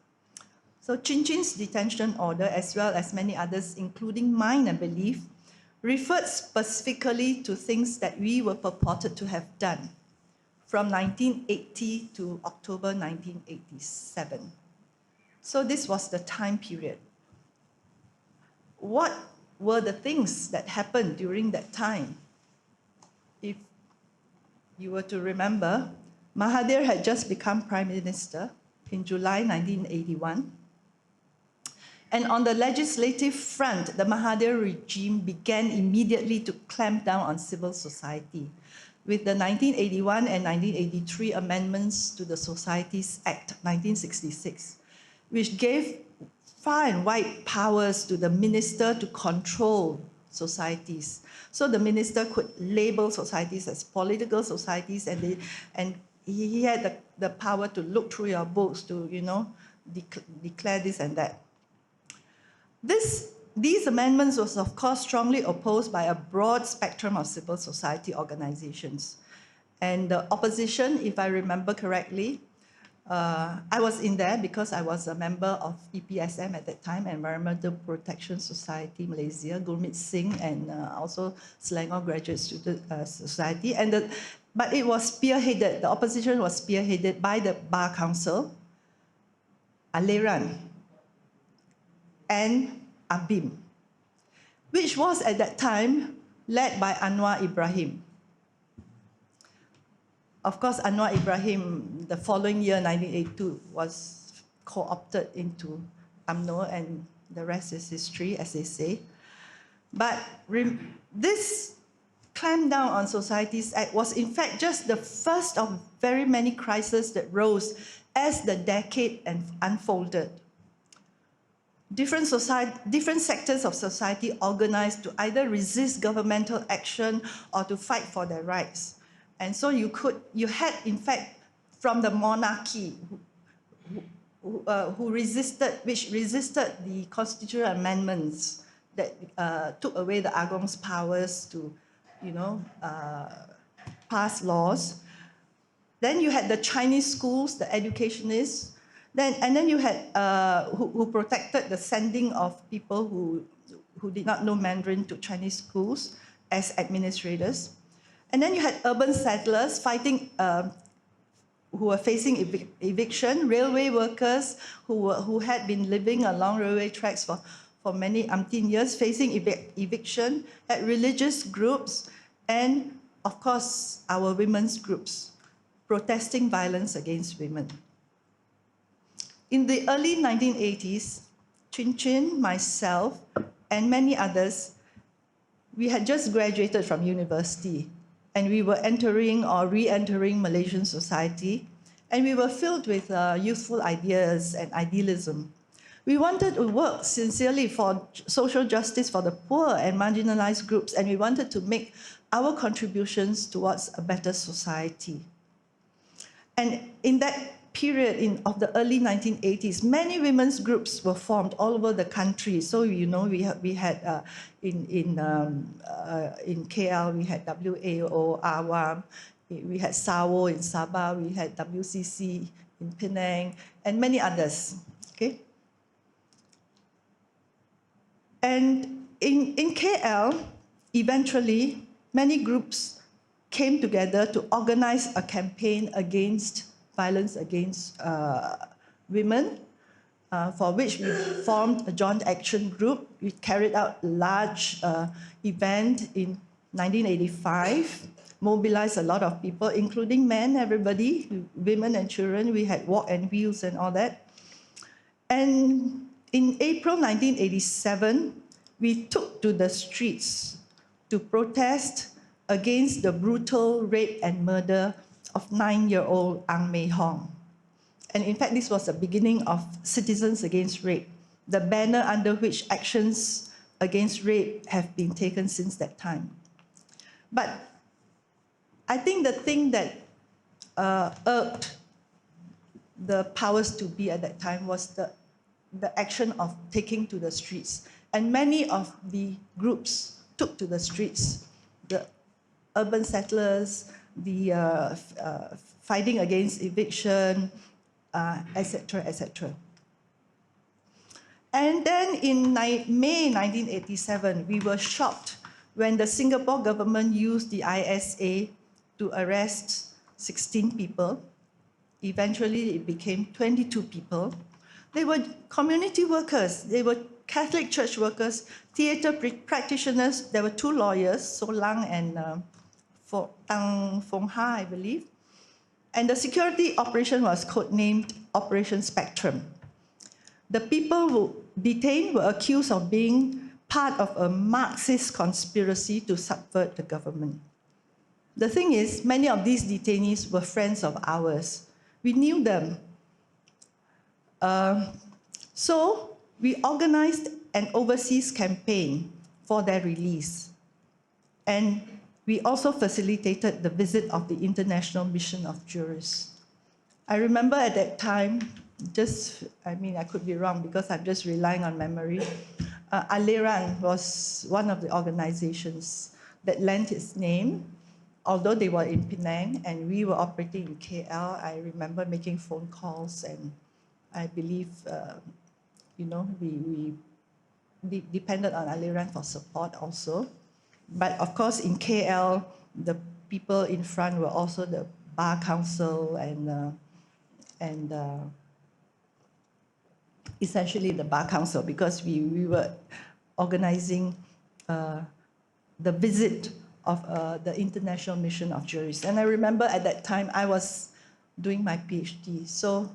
Speaker 4: So Chin Chin's detention order, as well as many others, including mine, I believe, referred specifically to things that we were purported to have done from 1980 to October 1987. So this was the time period. What were the things that happened during that time? If you were to remember, Mahathir had just become Prime Minister in July 1981. And on the legislative front, the Mahathir regime began immediately to clamp down on civil society with the 1981 and 1983 amendments to the Societies Act 1966, which gave far and wide powers to the minister to control societies. So the minister could label societies as political societies, and he had the power to look through your books to, declare this and that. These amendments was, of course, strongly opposed by a broad spectrum of civil society organizations. And the opposition, if I remember correctly, I was in there because I was a member of EPSM at that time, Environmental Protection Society Malaysia, Gurmit Singh, and also Selangor Graduate Student Society. But it was spearheaded, the opposition was spearheaded by the Bar Council, Aliran, and ABIM, which was at that time led by Anwar Ibrahim. Of course, Anwar Ibrahim, the following year, 1982, was co-opted into UMNO, and the rest is history, as they say. But this clamp down on Societies Act was, in fact, just the first of very many crises that rose as the decade unfolded. Different sectors of society organized to either resist governmental action or to fight for their rights. And so you had, in fact, from the monarchy, which resisted the constitutional amendments that took away the Agong's powers to, pass laws. Then you had the Chinese schools, the educationists. And then you had who protected the sending of people who did not know Mandarin to Chinese schools as administrators. And then you had urban settlers fighting, who were facing eviction, railway workers who had been living along railway tracks for many umpteen years, facing eviction, had religious groups, and of course our women's groups protesting violence against women. In the early 1980s, Chin Chin, myself, and many others, we had just graduated from university, and we were entering or re-entering Malaysian society, and we were filled with youthful ideas and idealism. We wanted to work sincerely for social justice for the poor and marginalized groups, and we wanted to make our contributions towards a better society. And in that period of the early 1980s, many women's groups were formed all over the country. So we had in KL we had WAO, AWAM, we had SAWO in Sabah, we had WCC in Penang, and many others. Okay. And in KL, eventually, many groups came together to organize a campaign against violence against women, for which we formed a joint action group. We carried out a large event in 1985, mobilized a lot of people, including men, everybody, women and children. We had walk and wheels and all that. And in April 1987, we took to the streets to protest against the brutal rape and murder of 9-year-old Ang Mei Hong. And in fact, this was the beginning of Citizens Against Rape, the banner under which actions against rape have been taken since that time. But I think the thing that irked the powers to be at that time was the action of taking to the streets. And many of the groups took to the streets, the urban settlers, the fighting against eviction, etc., etc. And then in May 1987, we were shocked when the Singapore government used the ISA to arrest 16 people. Eventually, it became 22 people. They were community workers. They were Catholic church workers, theatre practitioners. There were 2 lawyers, So Lang and Tang Fong Ha, I believe. And the security operation was codenamed Operation Spectrum. The people who detained were accused of being part of a Marxist conspiracy to subvert the government. The thing is, many of these detainees were friends of ours. We knew them. So we organized an overseas campaign for their release. And we also facilitated the visit of the International Mission of Jurists. I remember at that time, I could be wrong because I'm just relying on memory. Aliran was one of the organizations that lent its name, although they were in Penang and we were operating in KL. I remember making phone calls, and I believe, we depended on Aliran for support also. But of course, in KL, the people in front were also the Bar Council and essentially the Bar Council, because we were organizing the visit of the International Mission of Jurists. And I remember at that time I was doing my PhD. So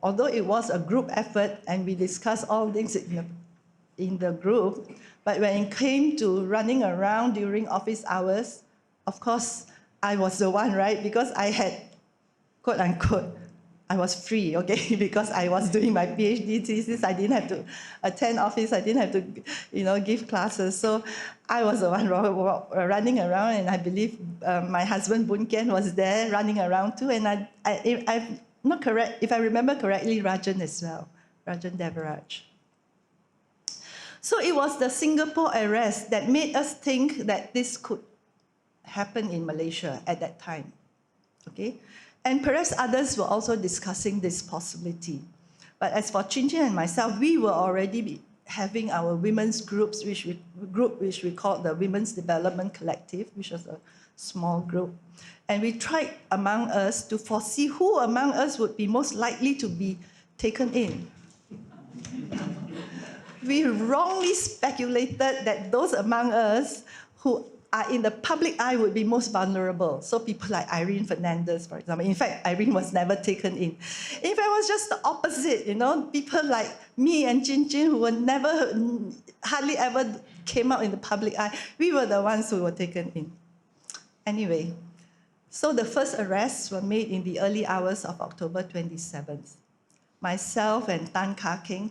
Speaker 4: although it was a group effort and we discussed all things in the group, but when it came to running around during office hours, of course, I was the one, right? Because I had, quote unquote, I was free, okay? Because I was doing my PhD thesis, I didn't have to attend office, I didn't have to, give classes. So I was the one running around, and I believe my husband Boon Kian was there running around too. And if I remember correctly, Rajan as well, Rajan Devaraj. So it was the Singapore arrest that made us think that this could happen in Malaysia at that time, okay? And perhaps others were also discussing this possibility. But as for Chin Chin and myself, we were already having our women's groups, which we called the Women's Development Collective, which was a small group. And we tried among us to foresee who among us would be most likely to be taken in. We wrongly speculated that those among us who are in the public eye would be most vulnerable. So people like Irene Fernandez, for example. In fact, Irene was never taken in. In fact, it was just the opposite, people like me and Chin Chin, who were hardly ever came out in the public eye. We were the ones who were taken in. Anyway, so the first arrests were made in the early hours of October 27th. Myself and Tan Ka Keng,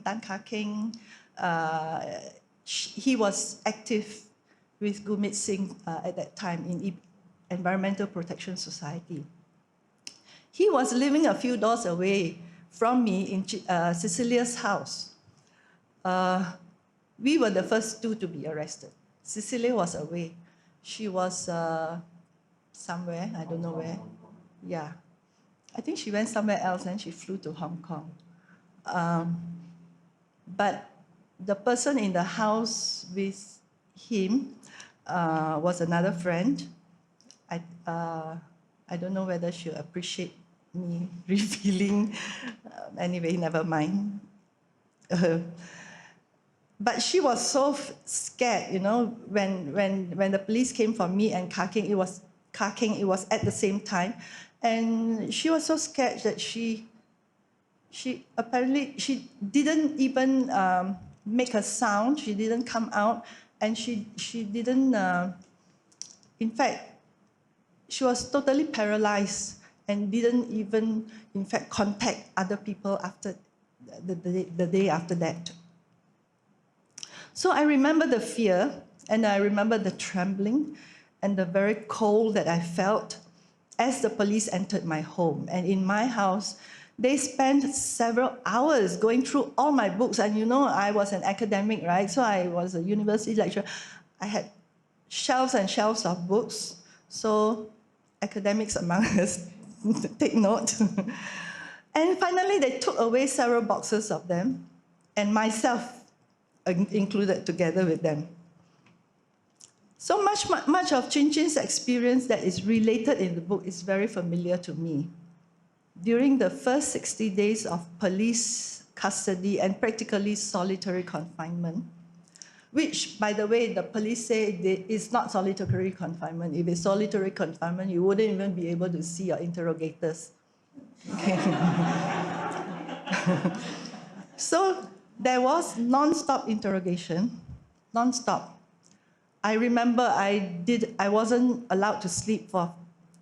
Speaker 4: he was active with Gurmit Singh at that time in Environmental Protection Society. He was living a few doors away from me in Cecilia's house. We were the first 2 to be arrested. Cecilia was away. She was somewhere, I don't know where. Yeah. I think she went somewhere else and she flew to Hong Kong. But the person in the house with him was another friend. I I don't know whether she'll appreciate me revealing. Anyway, never mind. But she was so scared, when the police came for me and Ka-King, it was at the same time. And she was so scared that she apparently, she didn't even make a sound. She didn't come out. And she didn't, in fact, she was totally paralyzed and didn't even, in fact, contact other people after the day after that. So I remember the fear, and I remember the trembling and the very cold that I felt as the police entered my home. And in my house, they spent several hours going through all my books. And I was an academic, right? So I was a university lecturer. I had shelves and shelves of books. So academics among us, take note. And finally, they took away several boxes of them, and myself included together with them. So much of Chin Chin's experience that is related in the book is very familiar to me. During the first 60 days of police custody and practically solitary confinement, which, by the way, the police say it's not solitary confinement. If it's solitary confinement, you wouldn't even be able to see your interrogators. Okay. So there was non-stop interrogation, non-stop. I remember I wasn't allowed to sleep for,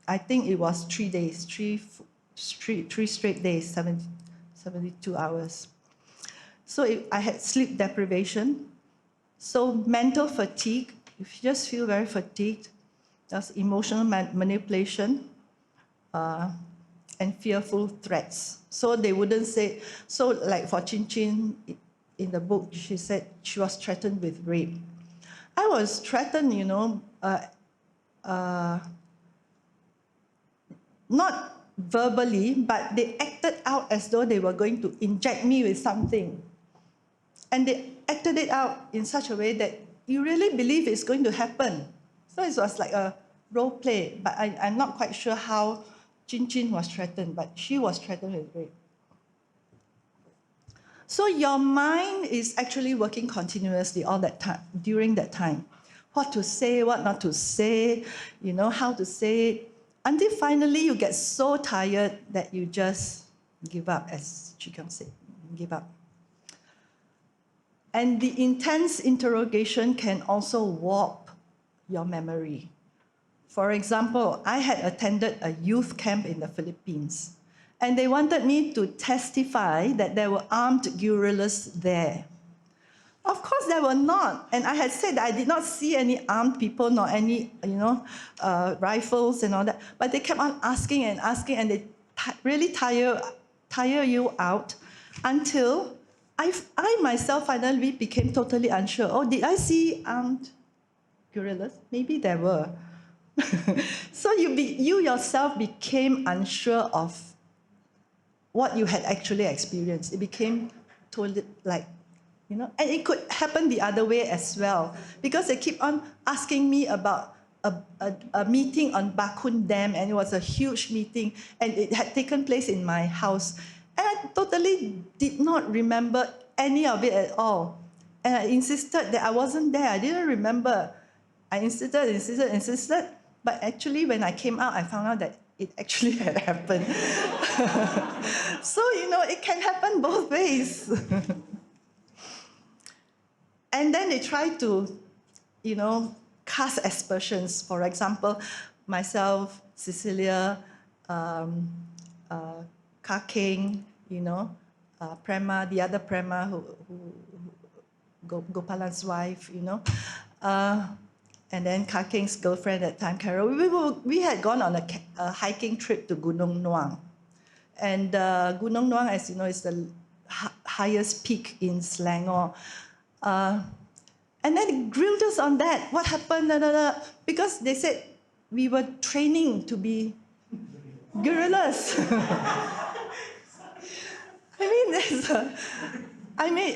Speaker 4: I think it was 3 days, three straight days, 72 hours. So I had sleep deprivation. So mental fatigue, if you just feel very fatigued, there's emotional manipulation and fearful threats. So they wouldn't say, so like for Chin Chin, in the book, she said she was threatened with rape. I was threatened, not verbally, but they acted out as though they were going to inject me with something. And they acted it out in such a way that you really believe it's going to happen. So it was like a role play, but I'm not quite sure how Chin Chin was threatened, but she was threatened with rape. So your mind is actually working continuously all that time, during that time. What to say, what not to say, how to say it, until finally you get so tired that you just give up, as Chee Keong said, give up. And the intense interrogation can also warp your memory. For example, I had attended a youth camp in the Philippines, and they wanted me to testify that there were armed guerrillas there. Of course, there were not. And I had said that I did not see any armed people, nor any, rifles and all that. But they kept on asking, and they really tire you out until I myself finally became totally unsure. Oh, did I see armed guerrillas? Maybe there were. So you yourself became unsure of what you had actually experienced. It became totally and it could happen the other way as well, because they keep on asking me about a meeting on Bakun Dam, and it was a huge meeting, and it had taken place in my house. And I totally did not remember any of it at all. And I insisted that I wasn't there. I didn't remember. I insisted. But actually, when I came out, I found out that it actually had happened. So, it can happen both ways. And then they try to, cast aspersions. For example, myself, Cecilia, Ka-King, Prema, the other Prema, who Gopalan's wife, and then Ka-King's girlfriend at the time, Carol. We had gone on a hiking trip to Gunung Nuang. And Gunung Nuang, as you know, is the highest peak in Selangor. And then they grilled us on that. What happened? Because they said we were training to be guerrillas.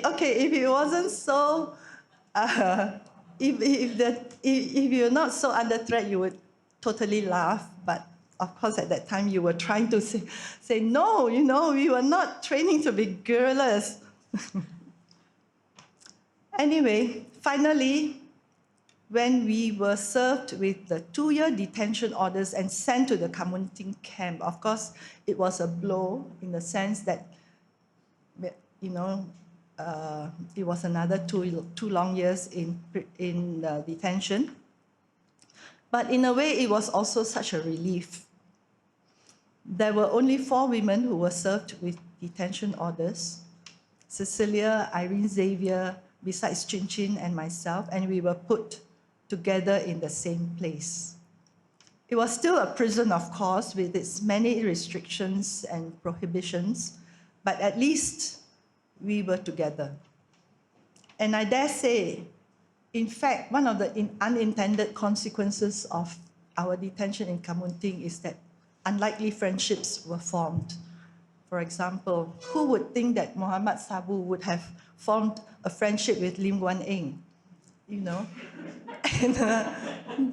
Speaker 4: Okay, if it wasn't so, if you're not so under threat, you would totally laugh. But Of course, at that time, you were trying to say no, we were not training to be guerrillas. Anyway, finally, when we were served with the 2-year detention orders and sent to the Kamunting camp, of course, it was a blow in the sense that, it was another two long years in detention. But in a way, it was also such a relief. There were only 4 women who were served with detention orders: Cecilia, Irene Xavier, besides Chin Chin and myself, and we were put together in the same place. It was still a prison, of course, with its many restrictions and prohibitions, but at least we were together. And I dare say, in fact, one of the unintended consequences of our detention in Kamunting is that unlikely friendships were formed. For example, who would think that Muhammad Sabu would have formed a friendship with Lim Guan Eng, And,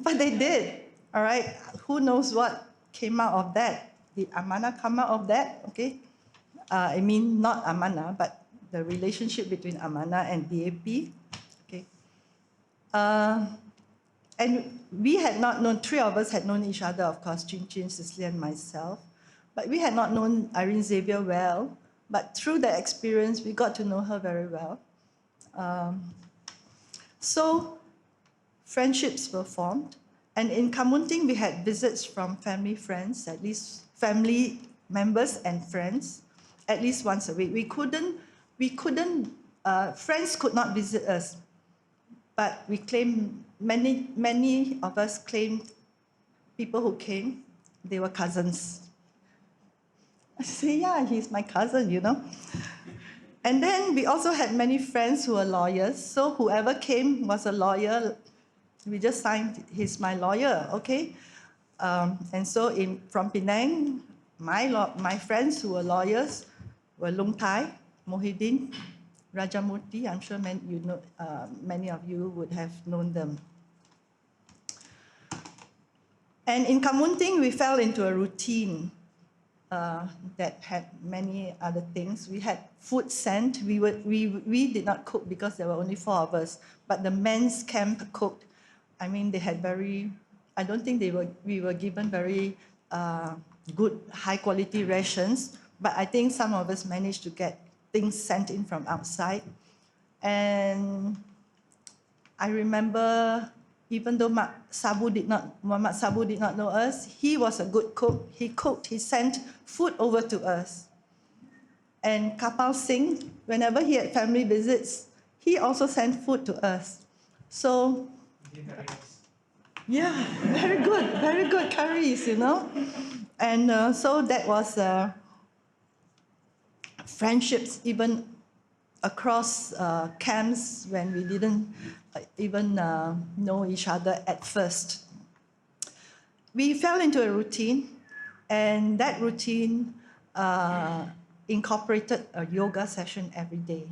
Speaker 4: but they did, all right? Who knows what came out of that? Did Amana come out of that? Okay. I mean, not Amana, but the relationship between Amana and DAP. Okay. And we had not known, 3 of us had known each other, of course, Chin Chin, Cecilia, and myself. But we had not known Irene Xavier well. But through that experience, we got to know her very well. So friendships were formed. And in Kamunting, we had visits from family friends, at least family members and friends, at least once a week. Friends could not visit us, but we claimed, many of us claimed people who came, they were cousins. I say, yeah, he's my cousin, And then we also had many friends who were lawyers. So whoever came was a lawyer. We just signed, he's my lawyer, okay? And so from Penang, my friends who were lawyers were Lung Tai, Mohidin, Rajamurti. I'm sure many of you would have known them. And in Kamunting, we fell into a routine that had many other things. We had food sent. We did not cook because there were only 4 of us, but the men's camp cooked. I mean, they had I don't think we were given very good, high-quality rations, but I think some of us managed to get things sent in from outside. And I remember, even though Muhammad Sabu did not know us, he was a good cook. He cooked, he sent food over to us. And Kapal Singh, whenever he had family visits, he also sent food to us. So, yeah, very good curries, And so that was friendships even across camps when we didn't even know each other at first. We fell into a routine, and that routine incorporated a yoga session every day.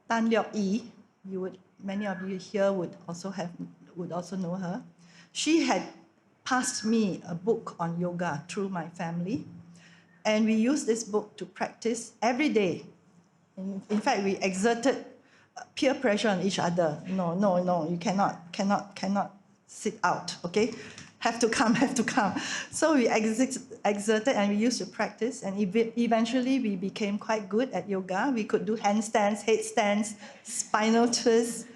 Speaker 4: Tan Liok Yi, many of you here would also know her. She had passed me a book on yoga through my family, and we used this book to practice every day. In fact, we exerted peer pressure on each other. No, you cannot sit out, okay? Have to come. So we exerted and we used to practice, and eventually we became quite good at yoga. We could do handstands, headstands, spinal twists.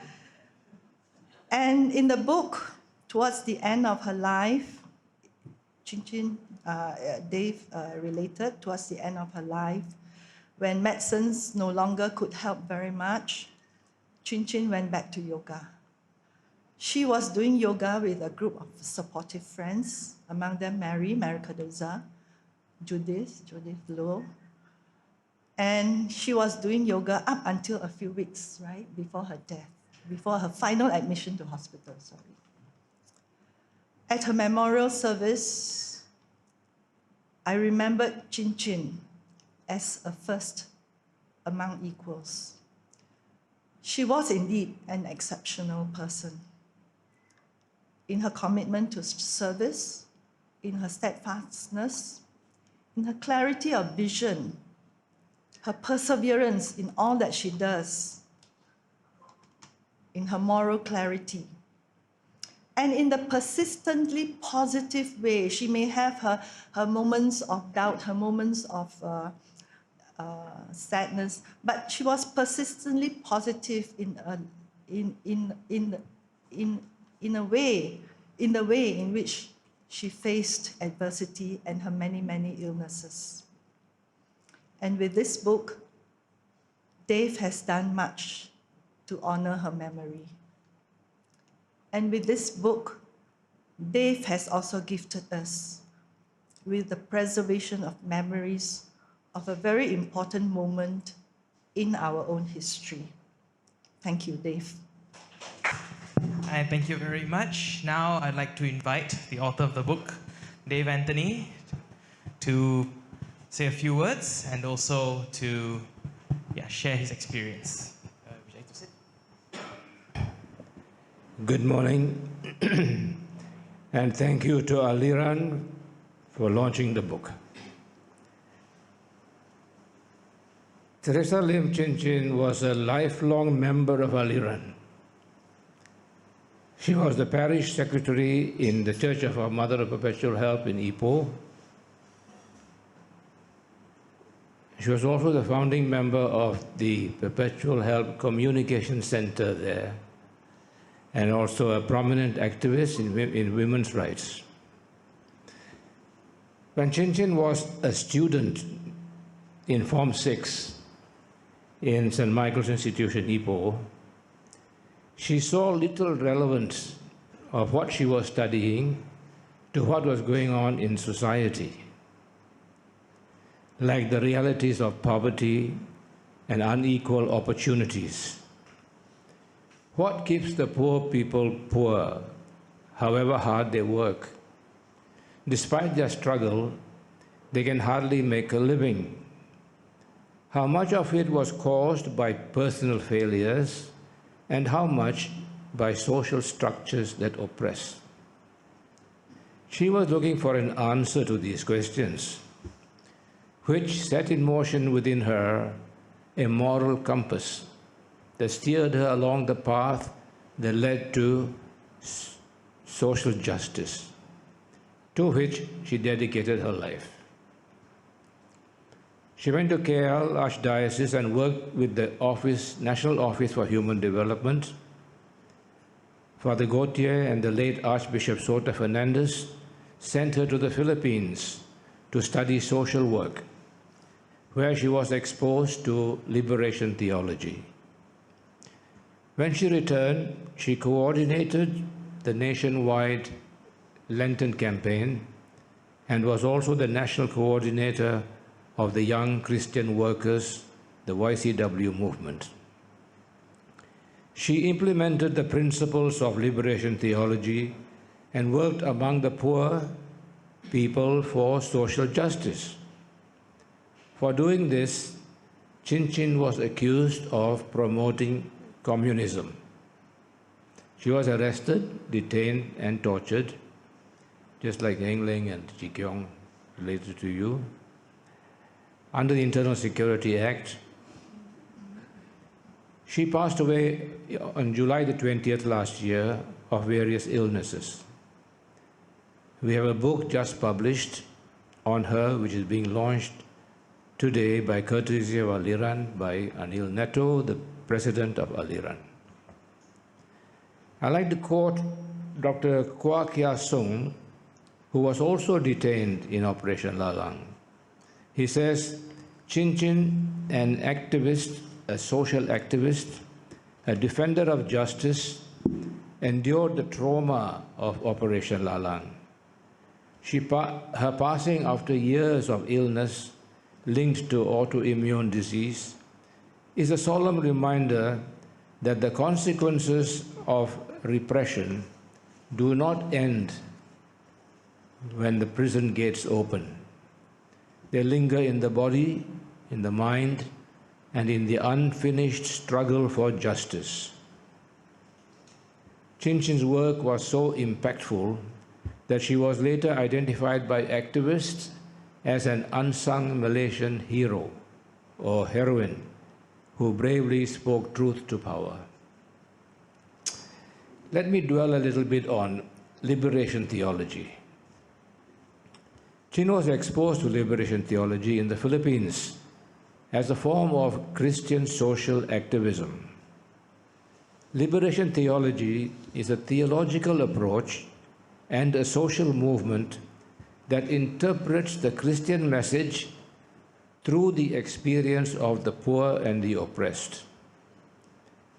Speaker 4: And in the book, towards the end of her life, Chin Chin, Dave related, towards the end of her life, when medicines no longer could help very much, Chin Chin went back to yoga. She was doing yoga with a group of supportive friends, among them Mary Cardoza, Judith Low. And she was doing yoga up until a few weeks, right, before her death, before her final admission to hospital, At her memorial service, I remembered Chin Chin as a first among equals. She was indeed an exceptional person in her commitment to service, in her steadfastness, in her clarity of vision, her perseverance in all that she does, in her moral clarity, and in the persistently positive way. She may have her moments of doubt, her moments of sadness, but she was persistently positive in the way in which she faced adversity and her many illnesses. And with this book, Dave has done much to honor her memory. And with this book, Dave has also gifted us with the preservation of memories of a very important moment in our own history. Thank you, Dave.
Speaker 1: And thank you very much. Now I'd like to invite the author of the book, Dave Anthony, to say a few words and also to share his experience. Would you like to sit?
Speaker 5: Good morning, and thank you to Aliran for launching the book. Theresa Lim Chin Chin was a lifelong member of Aliran. She was the parish secretary in the Church of Our Mother of Perpetual Help in Ipoh. She was also the founding member of the Perpetual Help Communication Center there, and also a prominent activist in women's rights. When Chin Chin was a student in Form 6 in St. Michael's Institution, Ipoh, she saw little relevance of what she was studying to what was going on in society, like the realities of poverty and unequal opportunities. What keeps the poor people poor, however hard they work? Despite their struggle, they can hardly make a living. How much of it was caused by personal failures, and how much by social structures that oppress? She was looking for an answer to these questions, which set in motion within her a moral compass that steered her along the path that led to social justice, to which she dedicated her life. She went to KL Archdiocese and worked with the National Office for Human Development. Father Gautier and the late Archbishop Sota Fernandez sent her to the Philippines to study social work, where she was exposed to liberation theology. When she returned, she coordinated the nationwide Lenten campaign and was also the national coordinator of the Young Christian Workers, the YCW movement. She implemented the principles of liberation theology and worked among the poor people for social justice. For doing this, Chin Chin was accused of promoting communism. She was arrested, detained, and tortured, just like Chee Heng Leng and Chee Keong related to you, under the Internal Security Act. She passed away on July the 20th last year of various illnesses. We have a book just published on her, which is being launched today by courtesy of Aliran, by Anil Netto, the president of Aliran. I'd like to quote Dr. Kwa Kia Sung, who was also detained in Operation Lalang. He says, Chin Chin, an activist, a social activist, a defender of justice, endured the trauma of Operation Lalang. Her passing after years of illness linked to autoimmune disease is a solemn reminder that the consequences of repression do not end when the prison gates open. They linger in the body, in the mind, and in the unfinished struggle for justice. Chin Chin's work was so impactful that she was later identified by activists as an unsung Malaysian hero or heroine who bravely spoke truth to power. Let me dwell a little bit on liberation theology. Chin was exposed to liberation theology in the Philippines as a form of Christian social activism. Liberation theology is a theological approach and a social movement that interprets the Christian message through the experience of the poor and the oppressed.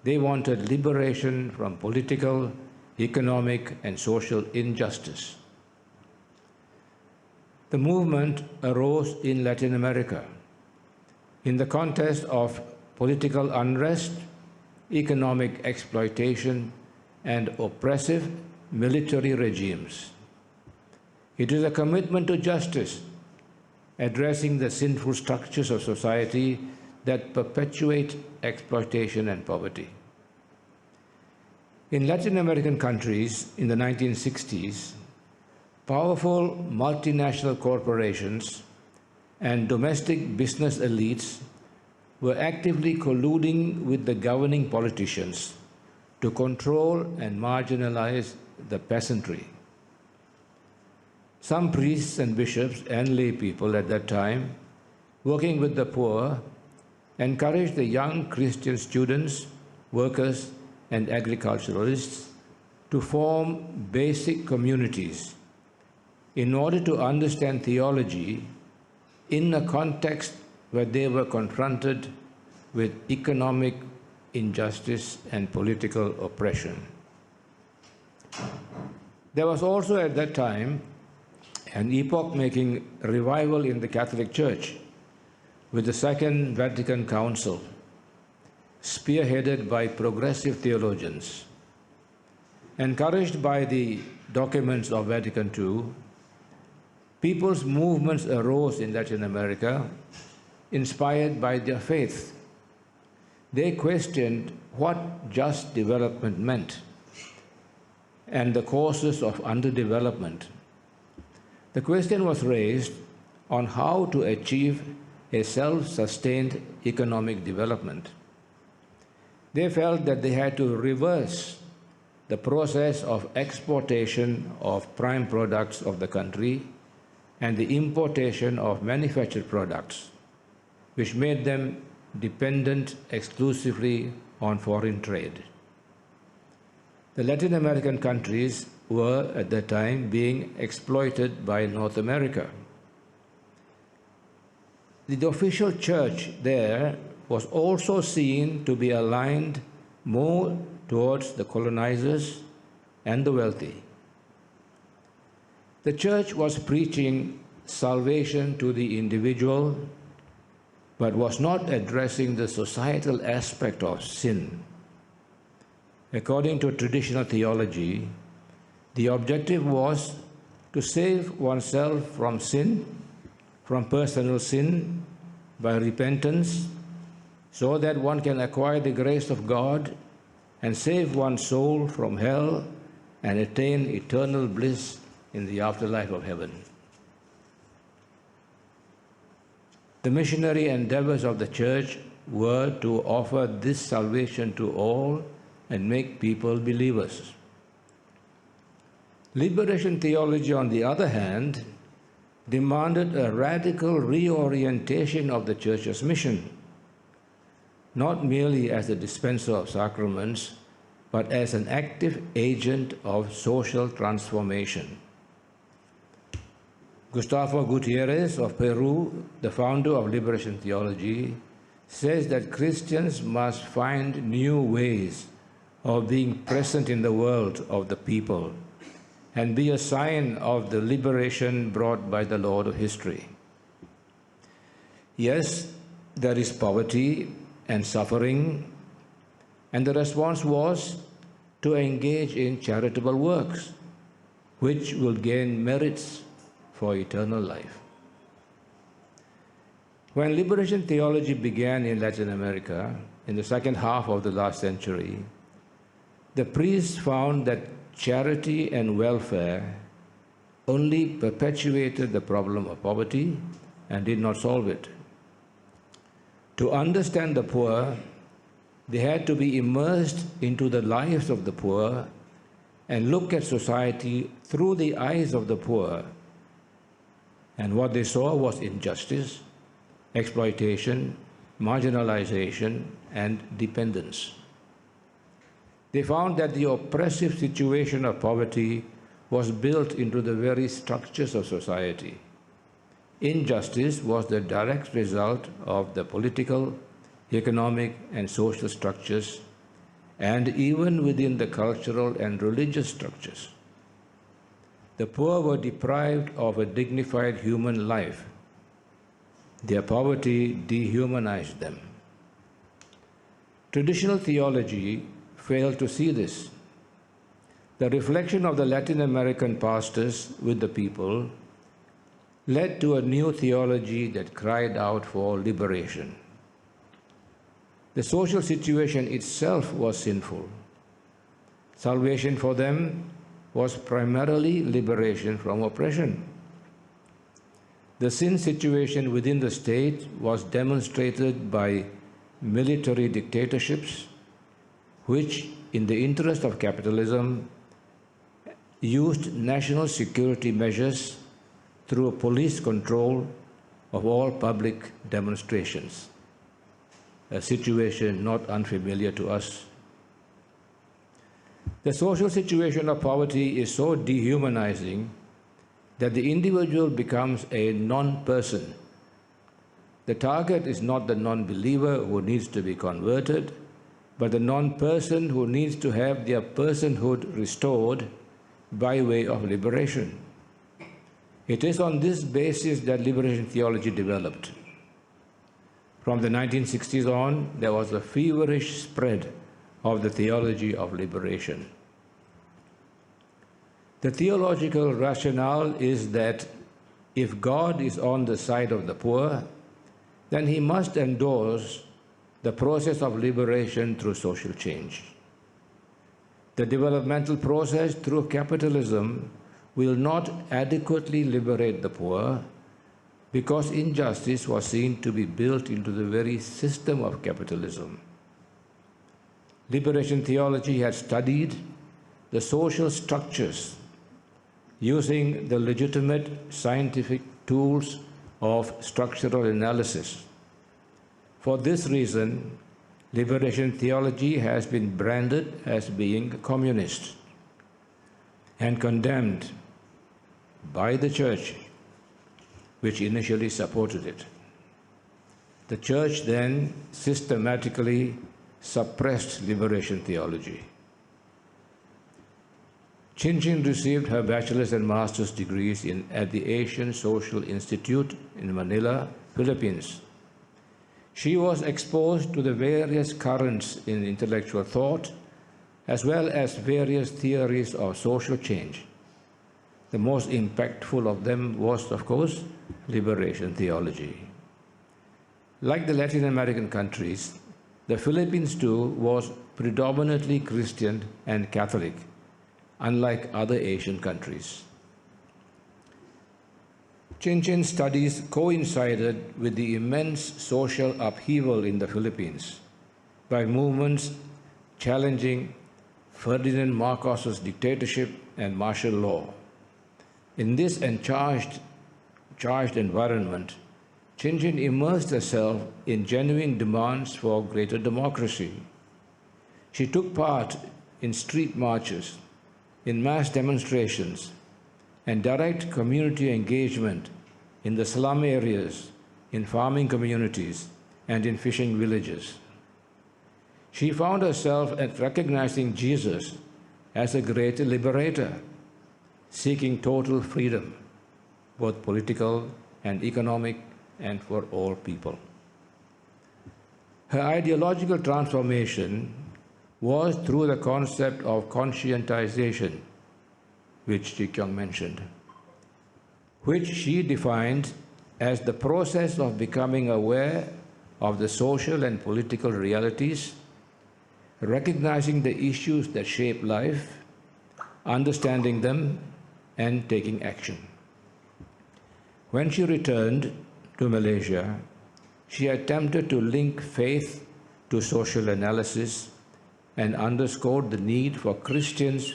Speaker 5: They wanted liberation from political, economic, and social injustice. The movement arose in Latin America in the context of political unrest, economic exploitation, and oppressive military regimes. It is a commitment to justice, addressing the sinful structures of society that perpetuate exploitation and poverty. In Latin American countries in the 1960s, powerful multinational corporations and domestic business elites were actively colluding with the governing politicians to control and marginalize the peasantry. Some priests and bishops and lay people at that time, working with the poor, encouraged the young Christian students, workers, and agriculturalists to form basic communities in order to understand theology in a context where they were confronted with economic injustice and political oppression. There was also at that time an epoch-making revival in the Catholic Church with the Second Vatican Council, spearheaded by progressive theologians. Encouraged by the documents of Vatican II, people's movements arose in Latin America, inspired by their faith. They questioned what just development meant and the causes of underdevelopment. The question was raised on how to achieve a self-sustained economic development. They felt that they had to reverse the process of exportation of prime products of the country and the importation of manufactured products, which made them dependent exclusively on foreign trade. The Latin American countries were, at that time, being exploited by North America. The official church there was also seen to be aligned more towards the colonizers and the wealthy. The church was preaching salvation to the individual, but was not addressing the societal aspect of sin. According to traditional theology, the objective was to save oneself from sin, from personal sin, by repentance, so that one can acquire the grace of God and save one's soul from hell and attain eternal bliss in the afterlife of heaven. The missionary endeavors of the church were to offer this salvation to all and make people believers. Liberation theology, on the other hand, demanded a radical reorientation of the church's mission, not merely as a dispenser of sacraments, but as an active agent of social transformation. Gustavo Gutierrez of Peru, the founder of liberation theology, says that Christians must find new ways of being present in the world of the people and be a sign of the liberation brought by the Lord of history. Yes, there is poverty and suffering, and the response was to engage in charitable works, which will gain merits for eternal life. When liberation theology began in Latin America in the second half of the last century, the priests found that charity and welfare only perpetuated the problem of poverty and did not solve it. To understand the poor, they had to be immersed into the lives of the poor and look at society through the eyes of the poor. And what they saw was injustice, exploitation, marginalization, and dependence. They found that the oppressive situation of poverty was built into the very structures of society. Injustice was the direct result of the political, economic, and social structures, and even within the cultural and religious structures. The poor were deprived of a dignified human life. Their poverty dehumanized them. Traditional theology failed to see this. The reflection of the Latin American pastors with the people led to a new theology that cried out for liberation. The social situation itself was sinful. Salvation for them was primarily liberation from oppression. The sin situation within the state was demonstrated by military dictatorships, which, in the interest of capitalism, used national security measures through police control of all public demonstrations, a situation not unfamiliar to us. The social situation of poverty is so dehumanizing that the individual becomes a non-person. The target is not the non-believer who needs to be converted, but the non-person who needs to have their personhood restored by way of liberation. It is on this basis that liberation theology developed. From the 1960s on, there was a feverish spread of the theology of liberation. The theological rationale is that if God is on the side of the poor, then he must endorse the process of liberation through social change. The developmental process through capitalism will not adequately liberate the poor because injustice was seen to be built into the very system of capitalism. Liberation theology had studied the social structures using the legitimate scientific tools of structural analysis. For this reason, liberation theology has been branded as being communist and condemned by the church, which initially supported it. The church then systematically suppressed liberation theology. Chin Chin received her bachelor's and master's degrees at the Asian Social Institute in Manila, Philippines. She was exposed to the various currents in intellectual thought, as well as various theories of social change. The most impactful of them was, of course, liberation theology. Like the Latin American countries, the Philippines too was predominantly Christian and Catholic, unlike other Asian countries. Chin Chin's studies coincided with the immense social upheaval in the Philippines by movements challenging Ferdinand Marcos's dictatorship and martial law. In this charged environment, Chin Chin immersed herself in genuine demands for greater democracy. She took part in street marches, in mass demonstrations, and direct community engagement in the slum areas, in farming communities, and in fishing villages. She found herself at recognizing Jesus as a great liberator, seeking total freedom, both political and economic, and for all people. Her ideological transformation was through the concept of conscientization, which Chee Keong mentioned, which she defined as the process of becoming aware of the social and political realities, recognizing the issues that shape life, understanding them, and taking action. When she returned to Malaysia, she attempted to link faith to social analysis and underscored the need for Christians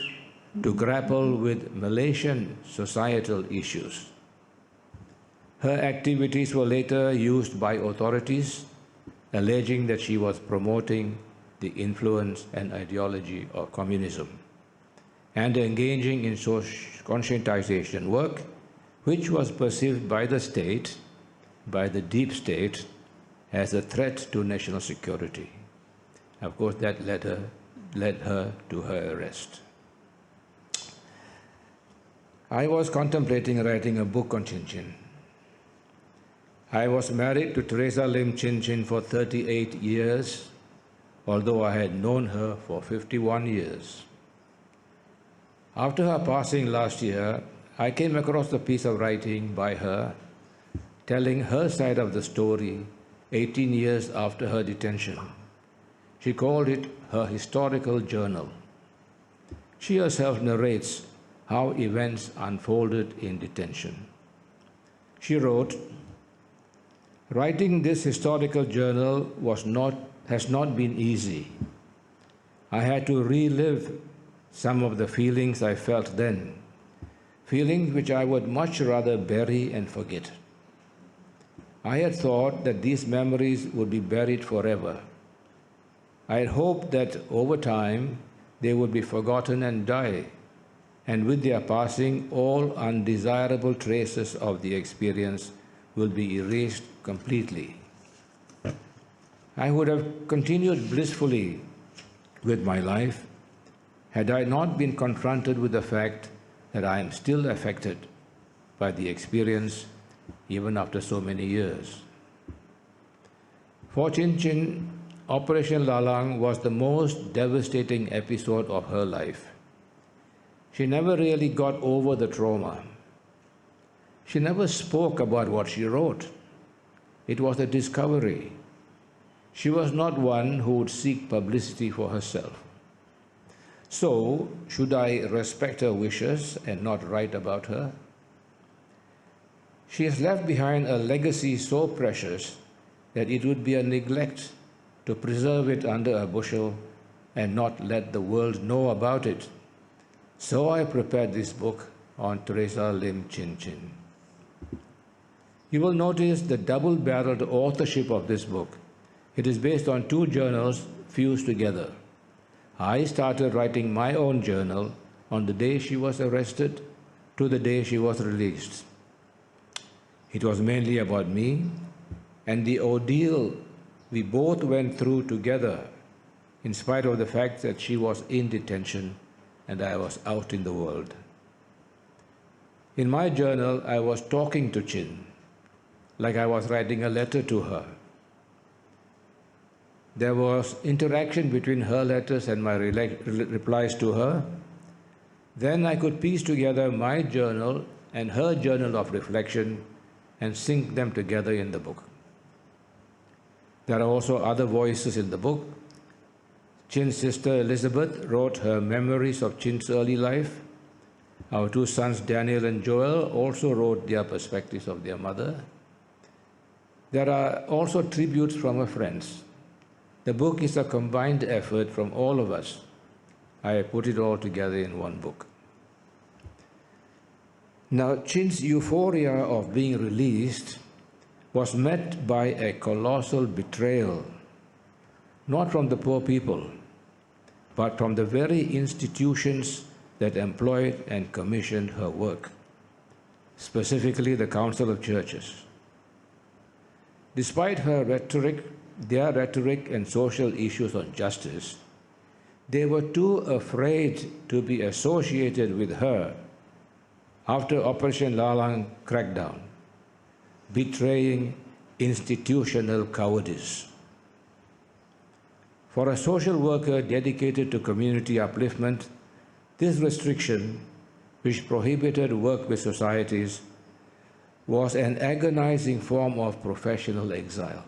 Speaker 5: to grapple with Malaysian societal issues. Her activities were later used by authorities, alleging that she was promoting the influence and ideology of communism and engaging in conscientization work, which was perceived by the state, by the deep state, as a threat to national security. Of course, that led her to her arrest. I was contemplating writing a book on Chin Chin. I was married to Theresa Lim Chin Chin for 38 years, although I had known her for 51 years. After her passing last year, I came across a piece of writing by her telling her side of the story 18 years after her detention. She called it her historical journal. She herself narrates how events unfolded in detention. She wrote, "Writing this historical journal has not been easy. I had to relive some of the feelings I felt then, feelings which I would much rather bury and forget. I had thought that these memories would be buried forever. I had hoped that over time they would be forgotten and die, and with their passing, all undesirable traces of the experience will be erased completely. I would have continued blissfully with my life had I not been confronted with the fact that I am still affected by the experience even after so many years." For Chin Chin, Operation Lalang was the most devastating episode of her life. She never really got over the trauma. She never spoke about what she wrote. It was a discovery. She was not one who would seek publicity for herself. So, should I respect her wishes and not write about her? She has left behind a legacy so precious that it would be a neglect to preserve it under a bushel and not let the world know about it. So I prepared this book on Theresa Lim Chin Chin. You will notice the double-barreled authorship of this book. It is based on two journals fused together. I started writing my own journal on the day she was arrested to the day she was released. It was mainly about me and the ordeal we both went through together, in spite of the fact that she was in detention and I was out in the world. In my journal, I was talking to Chin, like I was writing a letter to her. There was interaction between her letters and my replies to her. Then I could piece together my journal and her journal of reflection and sync them together in the book. There are also other voices in the book. Chin's sister Elizabeth wrote her memories of Chin's early life. Our two sons, Daniel and Joel, also wrote their perspectives of their mother. There are also tributes from her friends. The book is a combined effort from all of us. I put it all together in one book. Now, Chin's euphoria of being released was met by a colossal betrayal, not from the poor people, but from the very institutions that employed and commissioned her work, specifically the Council of Churches. Despite their rhetoric and social issues on justice, they were too afraid to be associated with her after Operation Lalang crackdown, betraying institutional cowardice. For a social worker dedicated to community upliftment, this restriction, which prohibited work with societies, was an agonizing form of professional exile.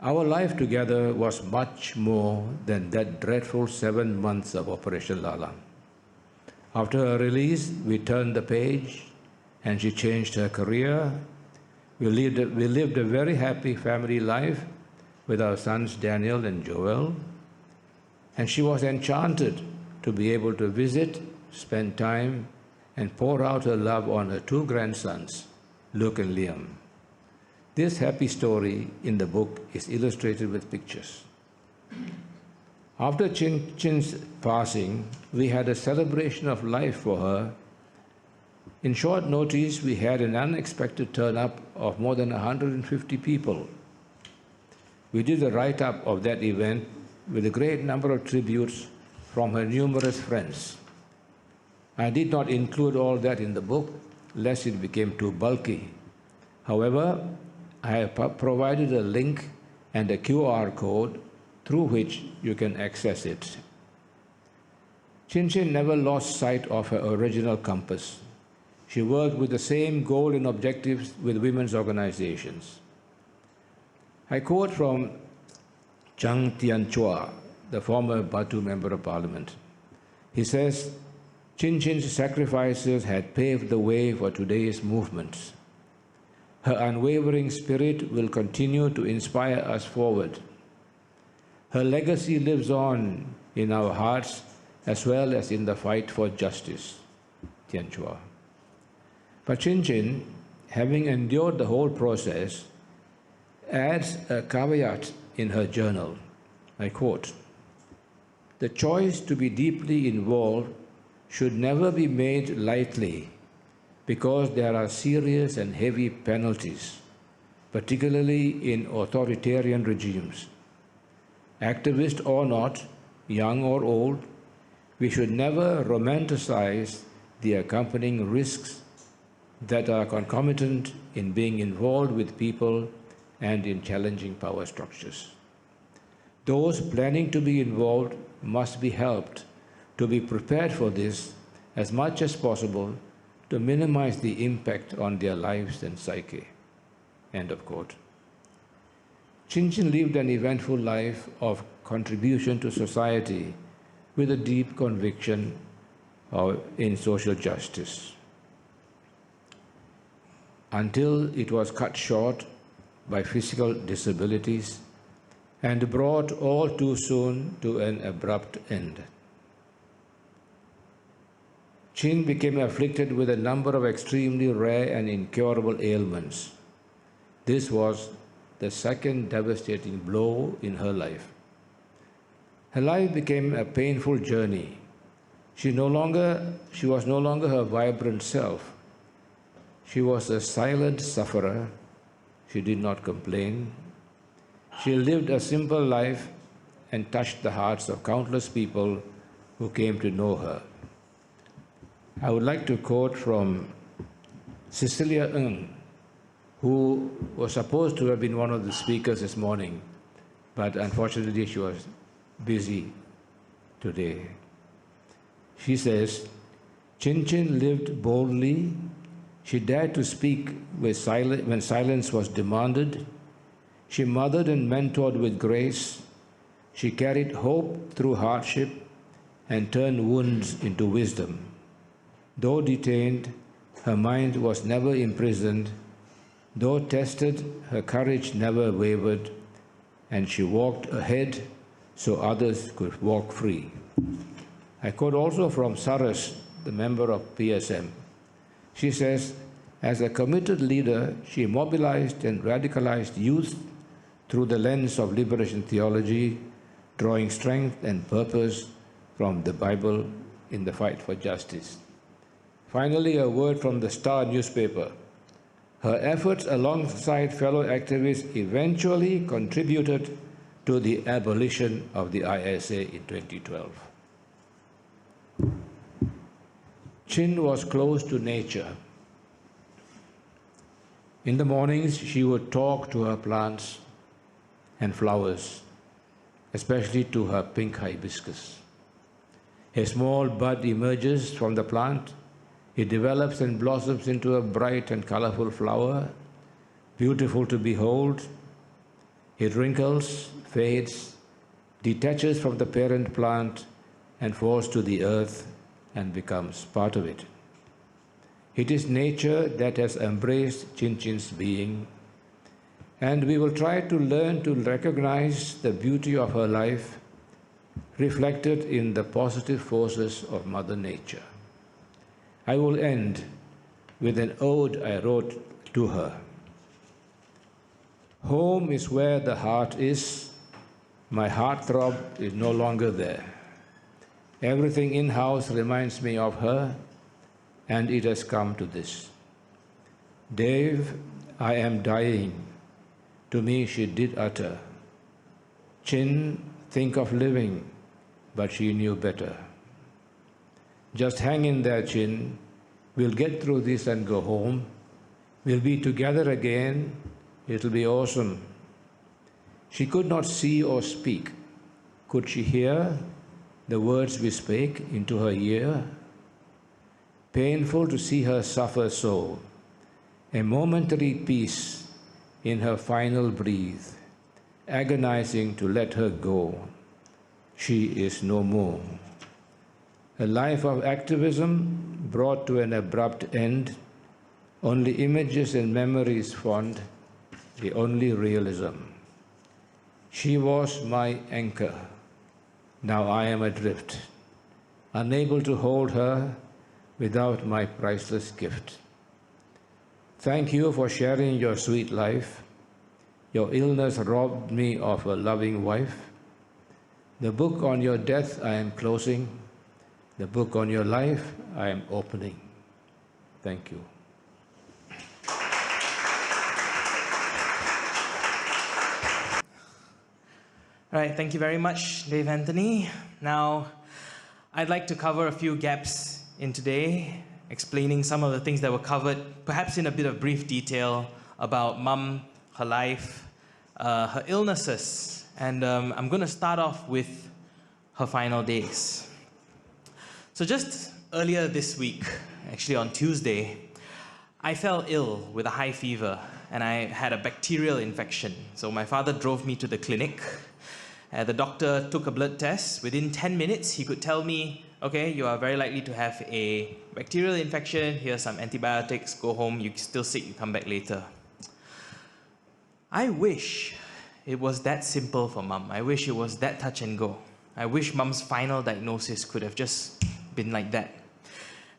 Speaker 5: Our life together was much more than that dreadful 7 months of Operation Lalang. After her release, we turned the page and she changed her career. We lived a very happy family life with our sons Daniel and Joel. And she was enchanted to be able to visit, spend time, and pour out her love on her two grandsons, Luke and Liam. This happy story in the book is illustrated with pictures. After Chin Chin's passing, we had a celebration of life for her. In short notice, we had an unexpected turn-up of more than 150 people. We did a write-up of that event with a great number of tributes from her numerous friends. I did not include all that in the book, lest it became too bulky. However, I have provided a link and a QR code through which you can access it. Chin Chin never lost sight of her original compass. She worked with the same goal and objectives with women's organizations. I quote from Chang Tian Chua, the former Batu Member of Parliament. He says, Chin Chin's sacrifices had paved the way for today's movements. Her unwavering spirit will continue to inspire us forward. Her legacy lives on in our hearts as well as in the fight for justice. Tian Chua. But Chin Chin, having endured the whole process, adds a caveat in her journal. I quote, "The choice to be deeply involved should never be made lightly because there are serious and heavy penalties, particularly in authoritarian regimes. Activist or not, young or old, we should never romanticize the accompanying risks that are concomitant in being involved with people and in challenging power structures. Those planning to be involved must be helped to be prepared for this as much as possible to minimize the impact on their lives and psyche." End of quote. Chin Chin lived an eventful life of contribution to society with a deep conviction in social justice, until it was cut short by physical disabilities and brought all too soon to an abrupt end. Chin became afflicted with a number of extremely rare and incurable ailments. This was the second devastating blow in her life. Her life became a painful journey. She was no longer her vibrant self. She was a silent sufferer. She did not complain. She lived a simple life and touched the hearts of countless people who came to know her. I would like to quote from Cecilia Ng, who was supposed to have been one of the speakers this morning, but unfortunately she was busy today. She says, Chin Chin lived boldly. She dared to speak when silence was demanded. She mothered and mentored with grace. She carried hope through hardship and turned wounds into wisdom. Though detained, her mind was never imprisoned. Though tested, her courage never wavered, and she walked ahead so others could walk free. I quote also from Saras, the member of PSM. She says, as a committed leader, she mobilized and radicalized youth through the lens of liberation theology, drawing strength and purpose from the Bible in the fight for justice. Finally, a word from the Star newspaper. Her efforts alongside fellow activists eventually contributed to the abolition of the ISA in 2012. Chin was close to nature. In the mornings, she would talk to her plants and flowers, especially to her pink hibiscus. A small bud emerges from the plant. It develops and blossoms into a bright and colorful flower, beautiful to behold. It wrinkles, fades, detaches from the parent plant, and falls to the earth and becomes part of it. It is nature that has embraced Chin Chin's being, and we will try to learn to recognize the beauty of her life reflected in the positive forces of Mother Nature. I will end with an ode I wrote to her. Home is where the heart is. My heartthrob is no longer there. Everything in-house reminds me of her, and it has come to this. Dave, I am dying. To me she did utter. Chin, think of living, but she knew better. Just hang in there, Chin. We'll get through this and go home. We'll be together again. It'll be awesome. She could not see or speak. Could she hear the words we spake into her ear? Painful to see her suffer so, a momentary peace in her final breath, agonizing to let her go. She is no more. A life of activism brought to an abrupt end, only images and memories fond, the only realism. She was my anchor. Now I am adrift, unable to hold her without my priceless gift. Thank you for sharing your sweet life. Your illness robbed me of a loving wife. The book on your death I am closing. The book on your life I am opening. Thank you.
Speaker 1: All right, thank you very much, Dave Anthony. Now, I'd like to cover a few gaps in today, explaining some of the things that were covered, perhaps in a bit of brief detail about Mum, her life, her illnesses, and I'm going to start off with her final days. So just earlier this week, actually on Tuesday, I fell ill with a high fever and I had a bacterial infection. So my father drove me to the clinic. The doctor took a blood test. Within 10 minutes, he could tell me, okay, you are very likely to have a bacterial infection. Here's some antibiotics. Go home. You're still sick. You come back later. I wish it was that simple for Mum. I wish it was that touch and go. I wish Mum's final diagnosis could have just been like that.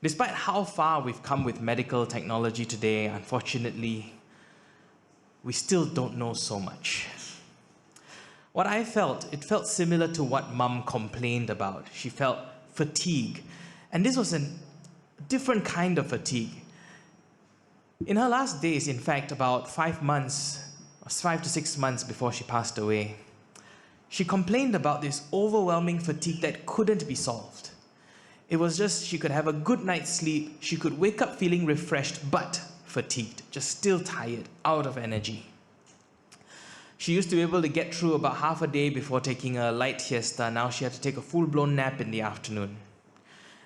Speaker 1: Despite how far we've come with medical technology today, unfortunately, we still don't know so much. What I felt, it felt similar to what Mum complained about. She felt fatigue. And this was a different kind of fatigue. In her last days, in fact, about 5 to 6 months before she passed away, she complained about this overwhelming fatigue that couldn't be solved. It was just she could have a good night's sleep, she could wake up feeling refreshed, but fatigued, just still tired, out of energy. She used to be able to get through about half a day before taking a light siesta. Now she had to take a full-blown nap in the afternoon.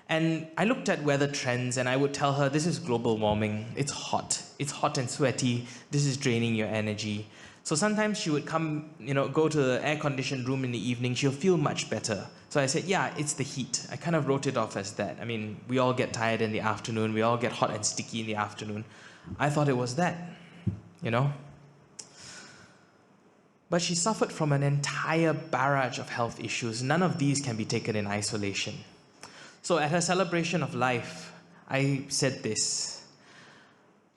Speaker 1: And I looked at weather trends and I would tell her, this is global warming, it's hot and sweaty, this is draining your energy. So sometimes she would come, go to the air-conditioned room in the evening, she'll feel much better. So I said, yeah, it's the heat. I kind of wrote it off as that. I mean, we all get tired in the afternoon, we all get hot and sticky in the afternoon. I thought it was that, But she suffered from an entire barrage of health issues. None of these can be taken in isolation. So at her celebration of life, I said this.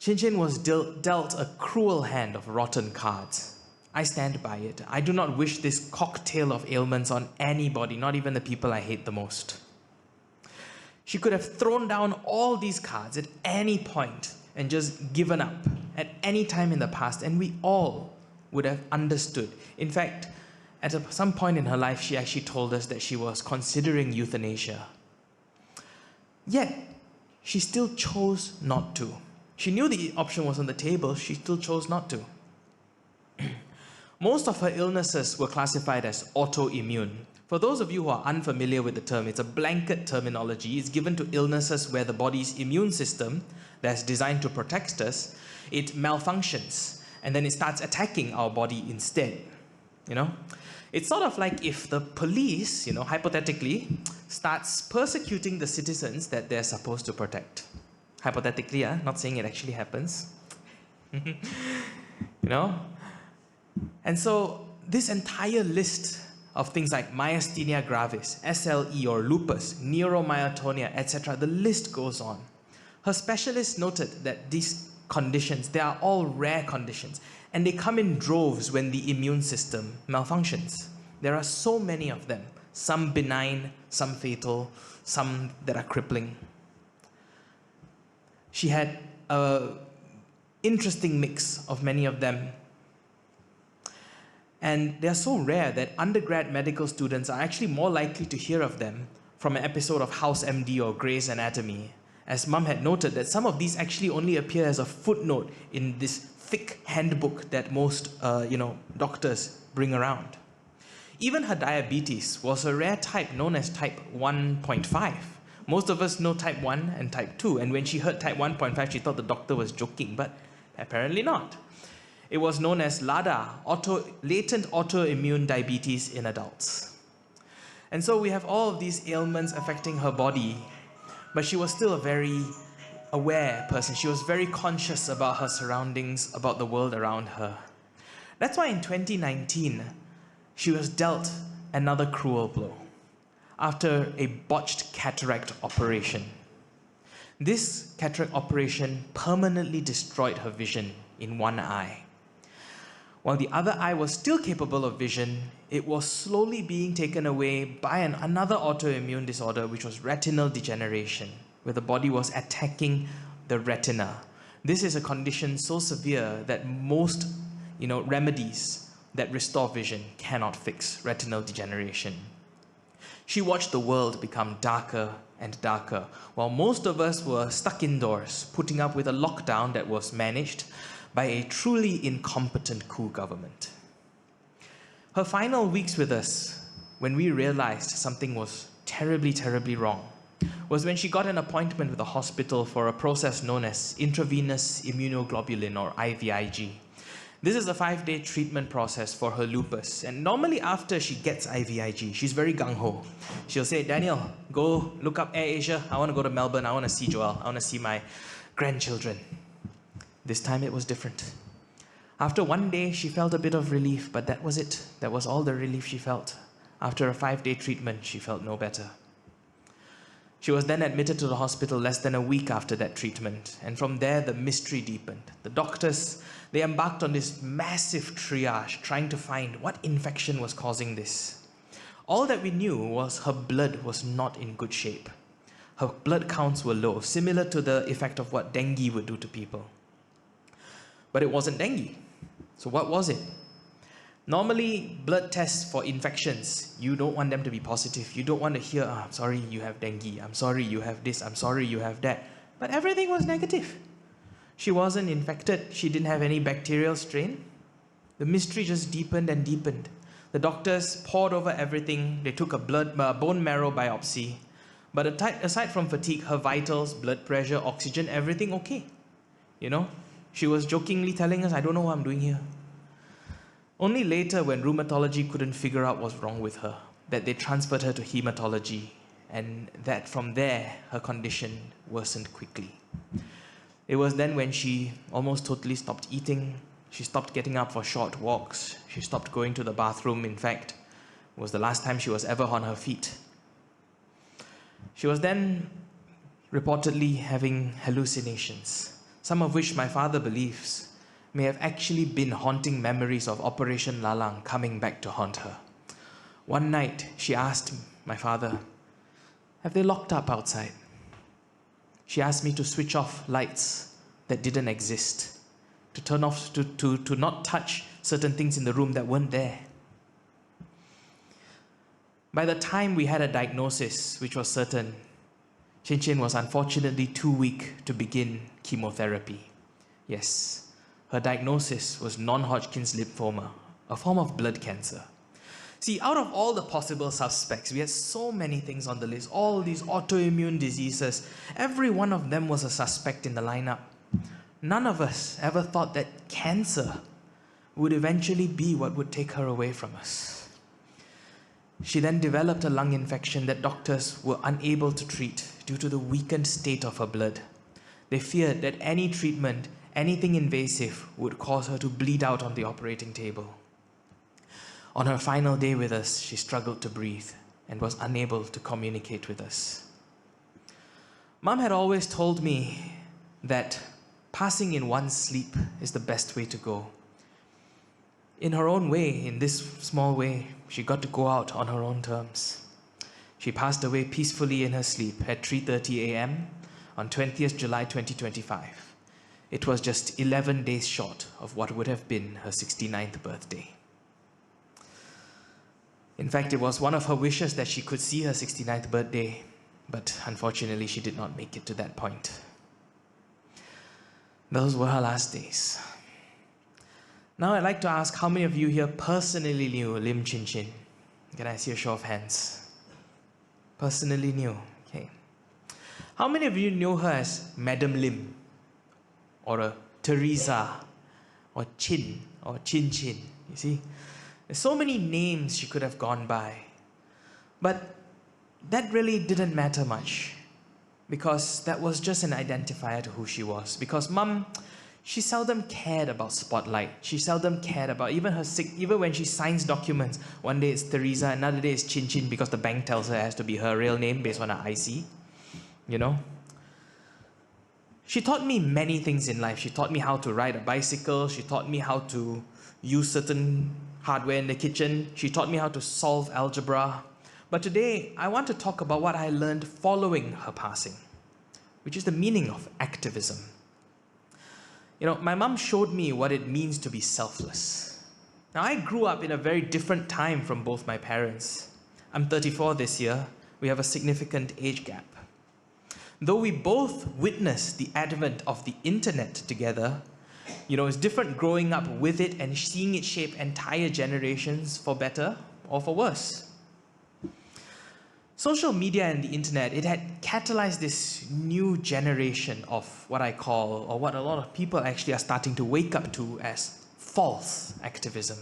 Speaker 1: Chin Chin was dealt a cruel hand of rotten cards. I stand by it. I do not wish this cocktail of ailments on anybody, not even the people I hate the most. She could have thrown down all these cards at any point and just given up at any time in the past, and we all would have understood. In fact, at some point in her life, she actually told us that she was considering euthanasia. Yet, she still chose not to. She knew the option was on the table, she still chose not to. Most of her illnesses were classified as autoimmune. For those of you who are unfamiliar with the term, it's a blanket terminology. It's given to illnesses where the body's immune system, that's designed to protect us, it malfunctions, and then it starts attacking our body instead. You know, it's sort of like if the police, hypothetically, starts persecuting the citizens that they're supposed to protect. Hypothetically, not saying it actually happens. And so this entire list of things like myasthenia gravis, SLE or lupus, neuromyotonia, etc., the list goes on. Her specialist noted that these conditions, they are all rare conditions, and they come in droves when the immune system malfunctions. There are so many of them, some benign, some fatal, some that are crippling. She had an interesting mix of many of them. And they're so rare that undergrad medical students are actually more likely to hear of them from an episode of House MD or Grey's Anatomy. As Mum had noted, that some of these actually only appear as a footnote in this thick handbook that most doctors bring around. Even her diabetes was a rare type known as type 1.5. Most of us know type 1 and type 2, and when she heard type 1.5, she thought the doctor was joking, but apparently not. It was known as LADA, latent autoimmune diabetes in adults. And so we have all of these ailments affecting her body, but she was still a very aware person. She was very conscious about her surroundings, about the world around her. That's why in 2019, she was dealt another cruel blow after a botched cataract operation. This cataract operation permanently destroyed her vision in one eye. While the other eye was still capable of vision, it was slowly being taken away by another autoimmune disorder, which was retinal degeneration, where the body was attacking the retina. This is a condition so severe that most remedies that restore vision cannot fix retinal degeneration. She watched the world become darker and darker, while most of us were stuck indoors, putting up with a lockdown that was managed by a truly incompetent coup government. Her final weeks with us, when we realized something was terribly, terribly wrong, was when she got an appointment with the hospital for a process known as intravenous immunoglobulin, or IVIG. This is a 5-day treatment process for her lupus, and normally after she gets IVIG, she's very gung-ho. She'll say, Daniel, go look up AirAsia, I want to go to Melbourne, I want to see Joel, I want to see my grandchildren. This time it was different. After one day, she felt a bit of relief, but that was it. That was all the relief she felt. After a 5-day treatment, she felt no better. She was then admitted to the hospital less than a week after that treatment, and from there, the mystery deepened. The doctors, they embarked on this massive triage, trying to find what infection was causing this. All that we knew was her blood was not in good shape. Her blood counts were low, similar to the effect of what dengue would do to people. But it wasn't dengue. So what was it? Normally, blood tests for infections, you don't want them to be positive. You don't want to hear, I'm sorry you have dengue, I'm sorry you have this, I'm sorry you have that. But everything was negative. She wasn't infected. She didn't have any bacterial strain. The mystery just deepened and deepened. The doctors pored over everything. They took a bone marrow biopsy. But aside from fatigue, her vitals, blood pressure, oxygen, everything okay. She was jokingly telling us, I don't know what I'm doing here. Only later, when rheumatology couldn't figure out what's wrong with her, that they transferred her to hematology, and that from there, her condition worsened quickly. It was then when she almost totally stopped eating. She stopped getting up for short walks. She stopped going to the bathroom. In fact, it was the last time she was ever on her feet. She was then reportedly having hallucinations, some of which my father believes may have actually been haunting memories of Operation Lalang coming back to haunt her. One night, she asked my father, have they locked up outside? She asked me to switch off lights that didn't exist, to turn off, to not touch certain things in the room that weren't there. By the time we had a diagnosis, which was certain, Chin Chin was unfortunately too weak to begin chemotherapy. Yes, her diagnosis was non-Hodgkin's lymphoma, a form of blood cancer. See, out of all the possible suspects, we had so many things on the list, all these autoimmune diseases. Every one of them was a suspect in the lineup. None of us ever thought that cancer would eventually be what would take her away from us. She then developed a lung infection that doctors were unable to treat due to the weakened state of her blood. They feared that any treatment, anything invasive, would cause her to bleed out on the operating table. On her final day with us, she struggled to breathe and was unable to communicate with us. Mom had always told me that passing in one's sleep is the best way to go. In her own way, in this small way, she got to go out on her own terms. She passed away peacefully in her sleep at 3:30 a.m. on 20th July 2025. It was just 11 days short of what would have been her 69th birthday. In fact, it was one of her wishes that she could see her 69th birthday, but unfortunately she did not make it to that point. Those were her last days. Now I'd like to ask how many of you here personally knew Lim Chin Chin? Can I see a show of hands? Personally knew, okay. How many of you knew her as Madam Lim? Or a Theresa? Or Chin? Or Chin Chin? You see? There's so many names she could have gone by. But that really didn't matter much, because that was just an identifier to who she was. Because Mum, she seldom cared about spotlight. She seldom cared about even when she signs documents. One day it's Theresa, another day it's Chin Chin, because the bank tells her it has to be her real name based on her IC. You know? She taught me many things in life. She taught me how to ride a bicycle. She taught me how to use certain hardware in the kitchen. She taught me how to solve algebra. But today, I want to talk about what I learned following her passing, which is the meaning of activism. You know, my mom showed me what it means to be selfless. Now, I grew up in a very different time from both my parents. I'm 34 this year. We have a significant age gap. Though we both witnessed the advent of the internet together, you know, it's different growing up with it and seeing it shape entire generations for better or for worse. Social media and the internet, it had catalyzed this new generation of what I call, or what a lot of people actually are starting to wake up to as false activism.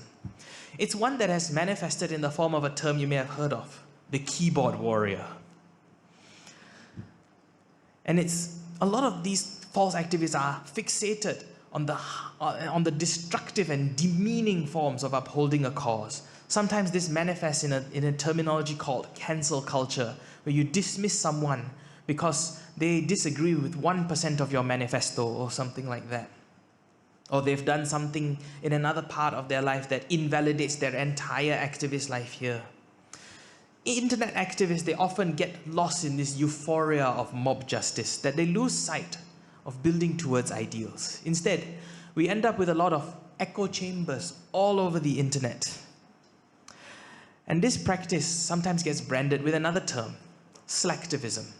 Speaker 1: It's one that has manifested in the form of a term you may have heard of, the keyboard warrior. And a lot of these false activists are fixated on the destructive and demeaning forms of upholding a cause. Sometimes this manifests in a terminology called cancel culture, where you dismiss someone because they disagree with 1% of your manifesto or something like that. Or they've done something in another part of their life that invalidates their entire activist life here. Internet activists, they often get lost in this euphoria of mob justice, that they lose sight of building towards ideals. Instead, we end up with a lot of echo chambers all over the internet. And this practice sometimes gets branded with another term, slacktivism.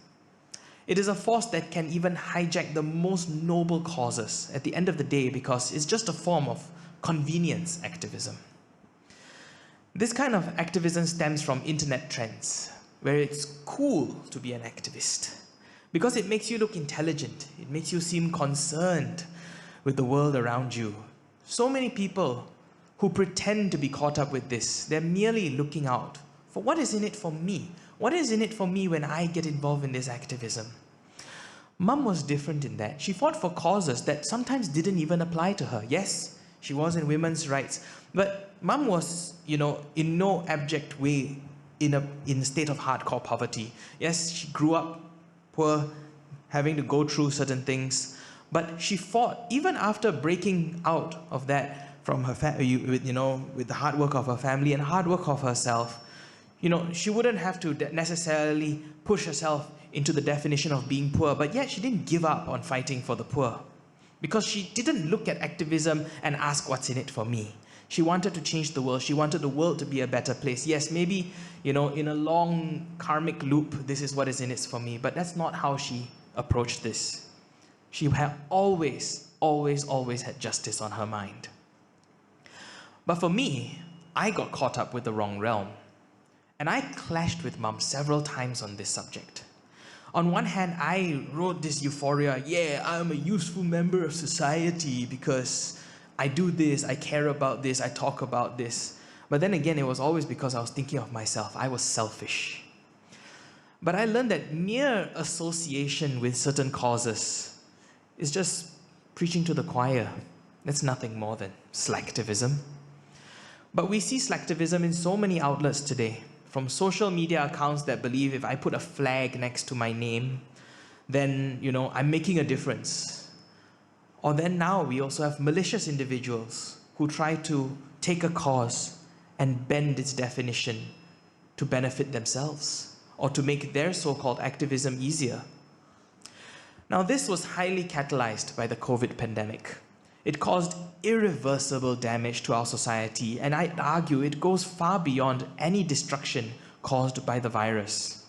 Speaker 1: It is a force that can even hijack the most noble causes at the end of the day, because it's just a form of convenience activism. This kind of activism stems from internet trends, where it's cool to be an activist, because it makes you look intelligent. It makes you seem concerned with the world around you. So many people who pretend to be caught up with this, they're merely looking out for what is in it for me. What is in it for me when I get involved in this activism? Mum was different in that. She fought for causes that sometimes didn't even apply to her. Yes, she was in women's rights, but Mum was, you know, in no abject way in a state of hardcore poverty. Yes, she grew up poor, having to go through certain things, but she fought even after breaking out of that from her with the hard work of her family and hard work of herself. You know, she wouldn't have to necessarily push herself into the definition of being poor, but yet she didn't give up on fighting for the poor, because she didn't look at activism and ask what's in it for me. She wanted to change the world. She wanted the world to be a better place. Yes, maybe, you know, in a long karmic loop, this is what is in it for me, but that's not how she approached this. She had always had justice on her mind. But for me, I got caught up with the wrong realm. And I clashed with Mum several times on this subject. On one hand, I wrote this euphoria, yeah, I'm a useful member of society because I do this, I care about this, I talk about this. But then again, it was always because I was thinking of myself. I was selfish. But I learned that mere association with certain causes is just preaching to the choir. That's nothing more than slacktivism. But we see slacktivism in so many outlets today, from social media accounts that believe if I put a flag next to my name, then, I'm making a difference. Or then now we also have malicious individuals who try to take a cause and bend its definition to benefit themselves or to make their so-called activism easier. Now, this was highly catalyzed by the COVID pandemic. It caused irreversible damage to our society, and I'd argue it goes far beyond any destruction caused by the virus.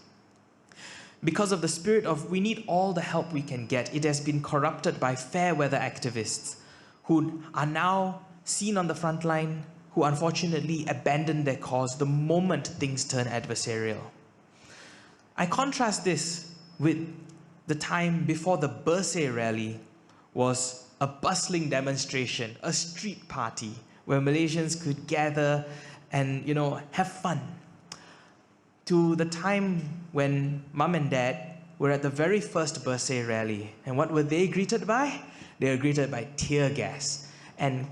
Speaker 1: Because of the spirit of we need all the help we can get, it has been corrupted by fair weather activists who are now seen on the front line, who unfortunately abandon their cause the moment things turn adversarial. I contrast this with the time before the Bersih rally was a bustling demonstration, a street party where Malaysians could gather and, have fun. To the time when Mum and Dad were at the very first Bersih rally. And what were they greeted by? They were greeted by tear gas and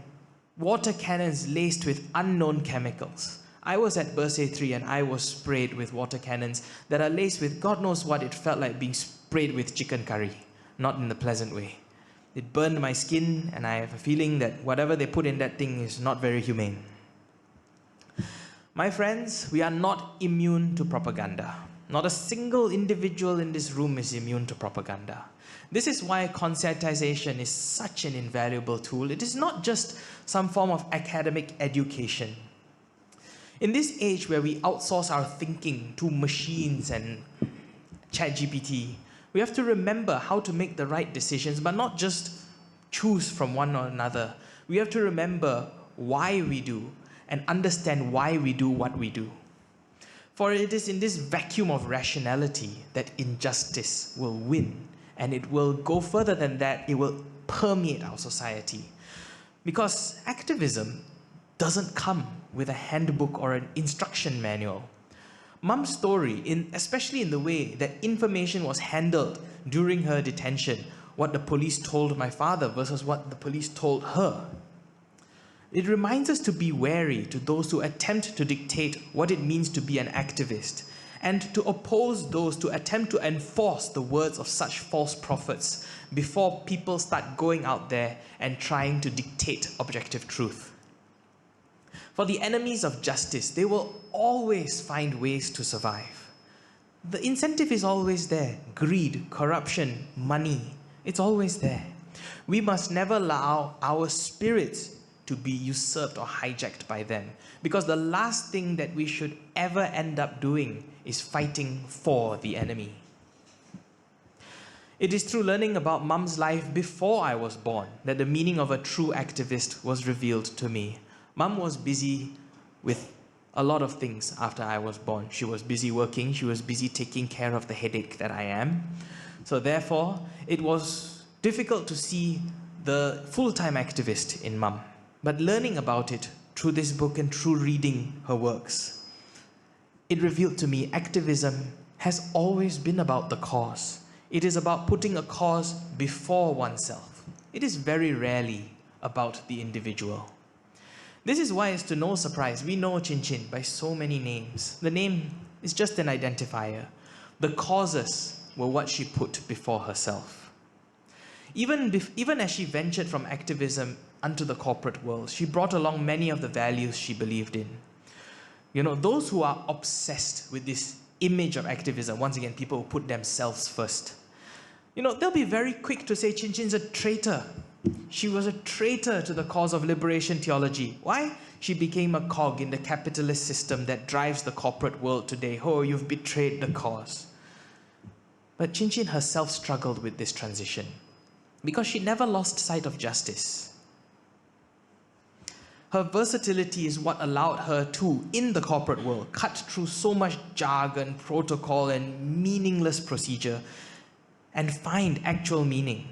Speaker 1: water cannons laced with unknown chemicals. I was at Bersih 3 and I was sprayed with water cannons that are laced with God knows what. It felt like being sprayed with chicken curry, not in the pleasant way. It burned my skin, and I have a feeling that whatever they put in that thing is not very humane. My friends, we are not immune to propaganda. Not a single individual in this room is immune to propaganda. This is why conscientization is such an invaluable tool. It is not just some form of academic education. In this age where we outsource our thinking to machines and ChatGPT, we have to remember how to make the right decisions, but not just choose from one or another. We have to remember why we do and understand why we do what we do. For it is in this vacuum of rationality that injustice will win, and it will go further than that. It will permeate our society. Because activism doesn't come with a handbook or an instruction manual. Mum's story, especially in the way that information was handled during her detention, what the police told my father versus what the police told her, it reminds us to be wary to those who attempt to dictate what it means to be an activist, and to oppose those who attempt to enforce the words of such false prophets before people start going out there and trying to dictate objective truth. For the enemies of justice, they will always find ways to survive. The incentive is always there. Greed, corruption, money, it's always there. We must never allow our spirits to be usurped or hijacked by them, because the last thing that we should ever end up doing is fighting for the enemy. It is through learning about Mum's life before I was born that the meaning of a true activist was revealed to me. Mum was busy with a lot of things after I was born. She was busy working, she was busy taking care of the headache that I am. So therefore, it was difficult to see the full-time activist in Mum. But learning about it through this book and through reading her works, it revealed to me activism has always been about the cause. It is about putting a cause before oneself. It is very rarely about the individual. This is why it's to no surprise we know Chin Chin by so many names. The name is just an identifier. The causes were what she put before herself. Even as she ventured from activism unto the corporate world, she brought along many of the values she believed in. Those who are obsessed with this image of activism, once again, people who put themselves first, they'll be very quick to say Chin Chin's a traitor. She was a traitor to the cause of liberation theology. Why? She became a cog in the capitalist system that drives the corporate world today. Oh, you've betrayed the cause. But Chin Chin herself struggled with this transition because she never lost sight of justice. Her versatility is what allowed her to, in the corporate world, cut through so much jargon, protocol, and meaningless procedure and find actual meaning.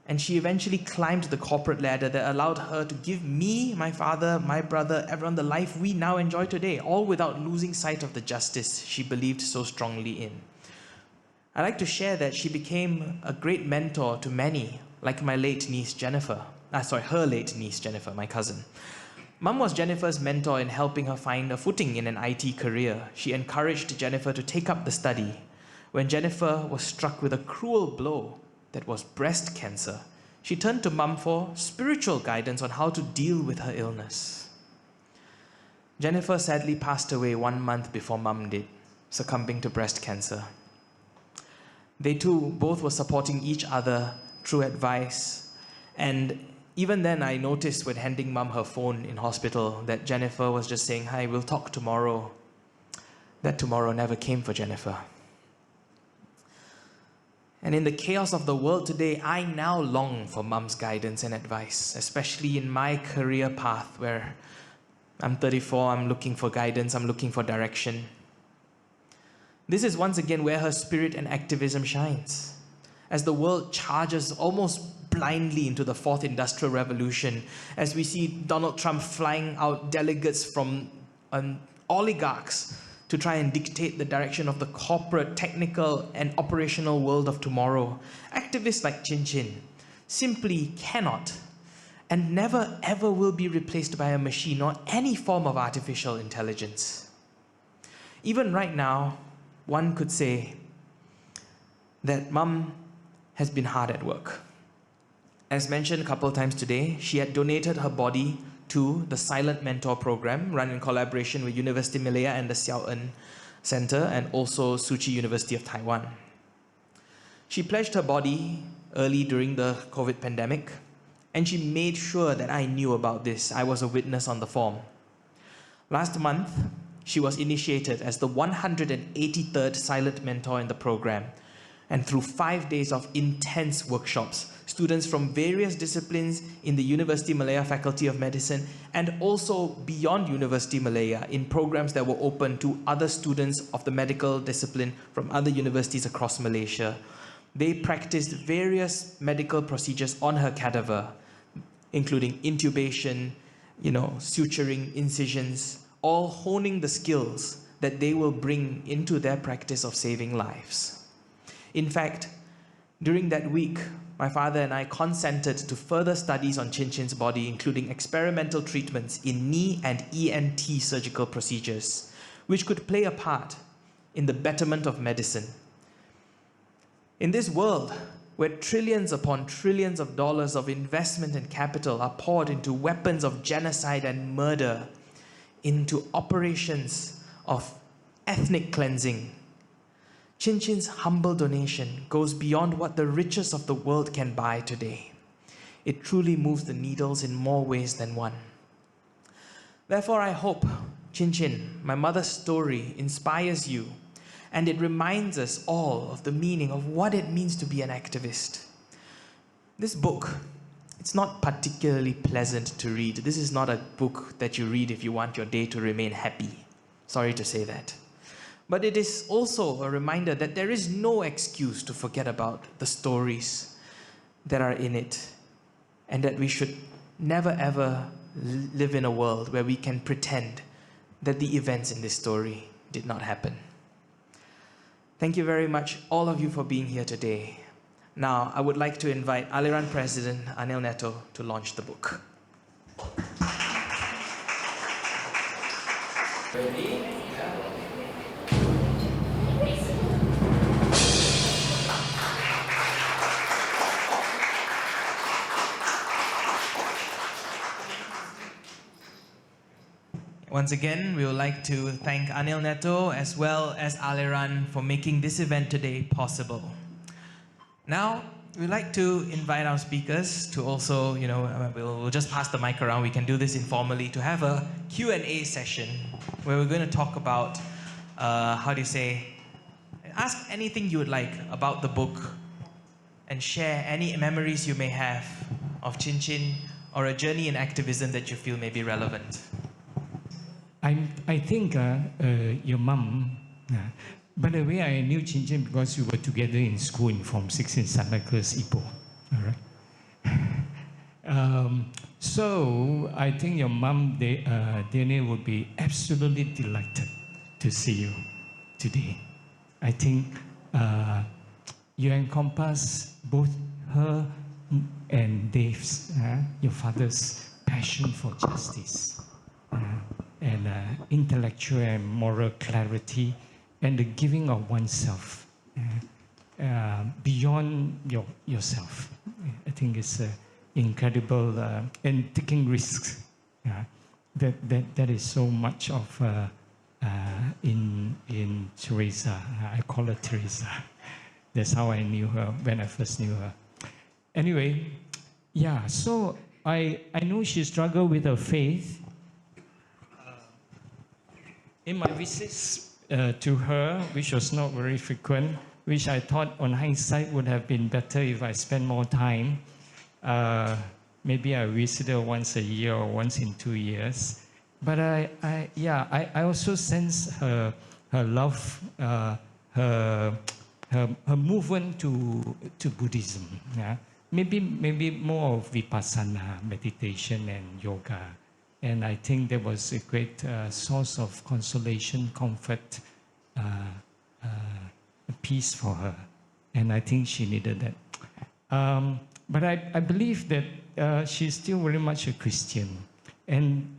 Speaker 1: And she eventually climbed the corporate ladder that allowed her to give me, my father, my brother, everyone the life we now enjoy today, all without losing sight of the justice she believed so strongly in. I like to share that she became a great mentor to many, like my late niece Jennifer. Her late niece Jennifer, my cousin. Mum was Jennifer's mentor in helping her find a footing in an IT career. She encouraged Jennifer to take up the study. When Jennifer was struck with a cruel blow that was breast cancer, she turned to Mum for spiritual guidance on how to deal with her illness. Jennifer sadly passed away 1 month before Mum did, succumbing to breast cancer. They too both were supporting each other through advice, and even then I noticed when handing Mum her phone in hospital that Jennifer was just saying, "Hi, we'll talk tomorrow." That tomorrow never came for Jennifer. And in the chaos of the world today, I now long for Mum's guidance and advice, especially in my career path where I'm 34, I'm looking for guidance, I'm looking for direction. This is once again where her spirit and activism shines. As the world charges almost blindly into the fourth industrial revolution, as we see Donald Trump flying out delegates from oligarchs to try and dictate the direction of the corporate, technical, and operational world of tomorrow, activists like Chin Chin simply cannot and never ever will be replaced by a machine or any form of artificial intelligence. Even right now, one could say that Mum has been hard at work. As mentioned a couple of times today, she had donated her body to the Silent Mentor program run in collaboration with University Malaya and the Xiao En Center and also Tzu Chi University of Taiwan. She pledged her body early during the COVID pandemic, and she made sure that I knew about this. I was a witness on the form. Last month, she was initiated as the 183rd Silent Mentor in the program, and through 5 days of intense workshops, students from various disciplines in the University Malaya Faculty of Medicine and also beyond University Malaya in programs that were open to other students of the medical discipline from other universities across Malaysia. They practiced various medical procedures on her cadaver, including intubation, suturing, incisions, all honing the skills that they will bring into their practice of saving lives. In fact, during that week, my father and I consented to further studies on Chin Chin's body, including experimental treatments in knee and ENT surgical procedures, which could play a part in the betterment of medicine. In this world, where trillions upon trillions of dollars of investment and capital are poured into weapons of genocide and murder, into operations of ethnic cleansing, Chin Chin's humble donation goes beyond what the richest of the world can buy today. It truly moves the needles in more ways than one. Therefore, I hope, Chin Chin, my mother's story inspires you, and it reminds us all of the meaning of what it means to be an activist. This book, it's not particularly pleasant to read. This is not a book that you read if you want your day to remain happy. Sorry to say that. But it is also a reminder that there is no excuse to forget about the stories that are in it, and that we should never ever live in a world where we can pretend that the events in this story did not happen. Thank you very much, all of you, for being here today. Now, I would like to invite Aliran President Anil Netto to launch the book. Ready? Once again, we would like to thank Anil Netto as well as Aliran for making this event today possible. Now, we'd like to invite our speakers to also, we'll just pass the mic around. We can do this informally, to have a Q&A session where we're going to talk about, ask anything you would like about the book and share any memories you may have of Chin Chin or a journey in activism that you feel may be relevant.
Speaker 5: I think your mum, by the way, I knew Chin Chin because we were together in school in Form 6 in Santa Cruz, Ipoh. All right. So I think your mom, Daniel, would be absolutely delighted to see you today. I think you encompass both her and Dave's, your father's passion for justice and intellectual and moral clarity and the giving of oneself beyond yourself. I think it's incredible and taking risks. That is so much of in Theresa. I call her Theresa. That's how I knew her when I first knew her. Anyway, yeah, so I know she struggled with her faith. In my visits to her, which was not very frequent, which I thought on hindsight would have been better if I spent more time. Maybe I visited her once a year or once in 2 years. But I also sense her love, her movement to Buddhism. Yeah? Maybe more of vipassana, meditation and yoga. And I think that was a great source of consolation, comfort, peace for her. And I think she needed that. But I believe that she's still very much a Christian. And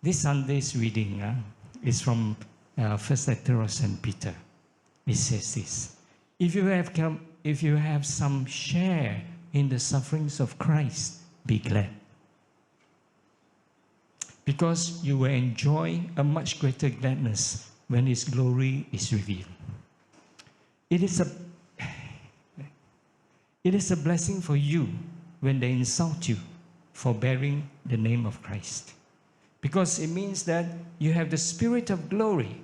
Speaker 5: this Sunday's reading is from First Letter of St. Peter. It says this: if you have some share in the sufferings of Christ, be glad, because you will enjoy a much greater gladness when His glory is revealed. It is a blessing for you when they insult you for bearing the name of Christ, because it means that you have the Spirit of glory,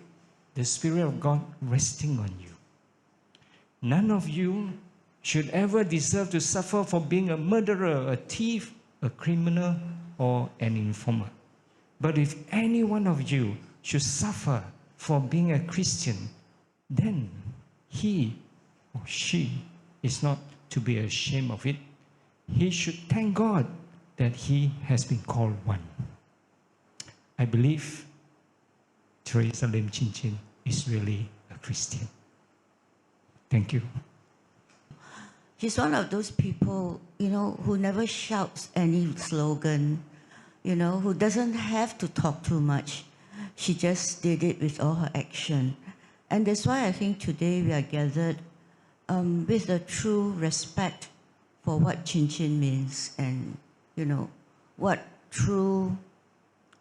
Speaker 5: the Spirit of God resting on you. None of you should ever deserve to suffer for being a murderer, a thief, a criminal, or an informer. But if any one of you should suffer for being a Christian, then he or she is not to be ashamed of it. He should thank God that he has been called one. I believe Theresa Lim Chin Chin is really a Christian. Thank you.
Speaker 6: She's one of those people, who never shouts any slogan, who doesn't have to talk too much. She just did it with all her action. And that's why I think today we are gathered with a true respect for what Chin Chin means and, what true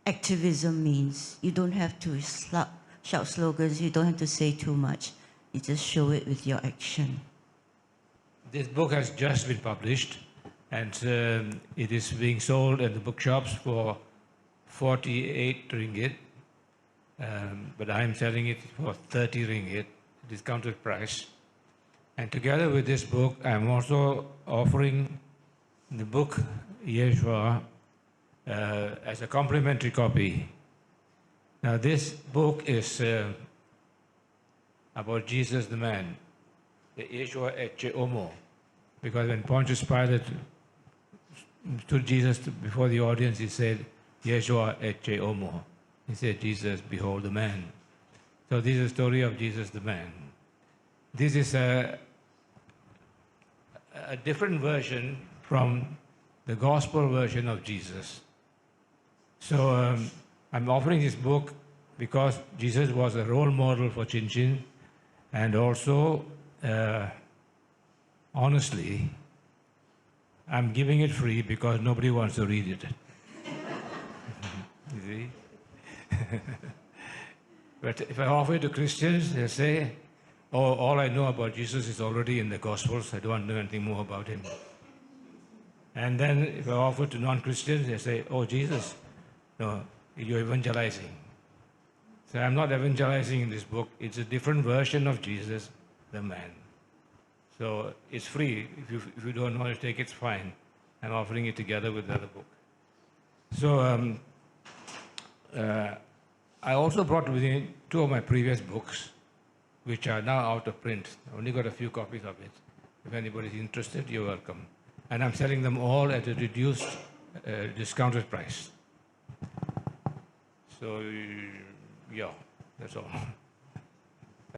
Speaker 6: activism means. You don't have to shout slogans, you don't have to say too much. You just show it with your action.
Speaker 5: This book has just been published, and it is being sold at the bookshops for 48 ringgit, but I am selling it for 30 ringgit, discounted price. And together with this book, I am also offering the book Yeshua as a complimentary copy. Now, this book is about Jesus the man, the Yeshua Ecce Homo, because when Pontius Pilate stood Jesus before the audience, he said, Yeshua Ecce Homo. He said, Jesus, behold the man. So this is a story of Jesus the man. This is a different version from the gospel version of Jesus. So I'm offering this book because Jesus was a role model for Chin Chin, and also, honestly, I'm giving it free because nobody wants to read it. You see? But if I offer it to Christians, they say, oh, all I know about Jesus is already in the Gospels. I don't want to know anything more about him. And then if I offer to non-Christians, they say, oh, Jesus, no, you're evangelizing. So I'm not evangelizing in this book. It's a different version of Jesus, the man. So it's free. If you don't want to take it, it's fine. I'm offering it together with the other book. So I also brought with me 2 of my previous books, which are now out of print. I only got a few copies of it. If anybody's interested, you're welcome. And I'm selling them all at a reduced discounted price. So, yeah, that's all.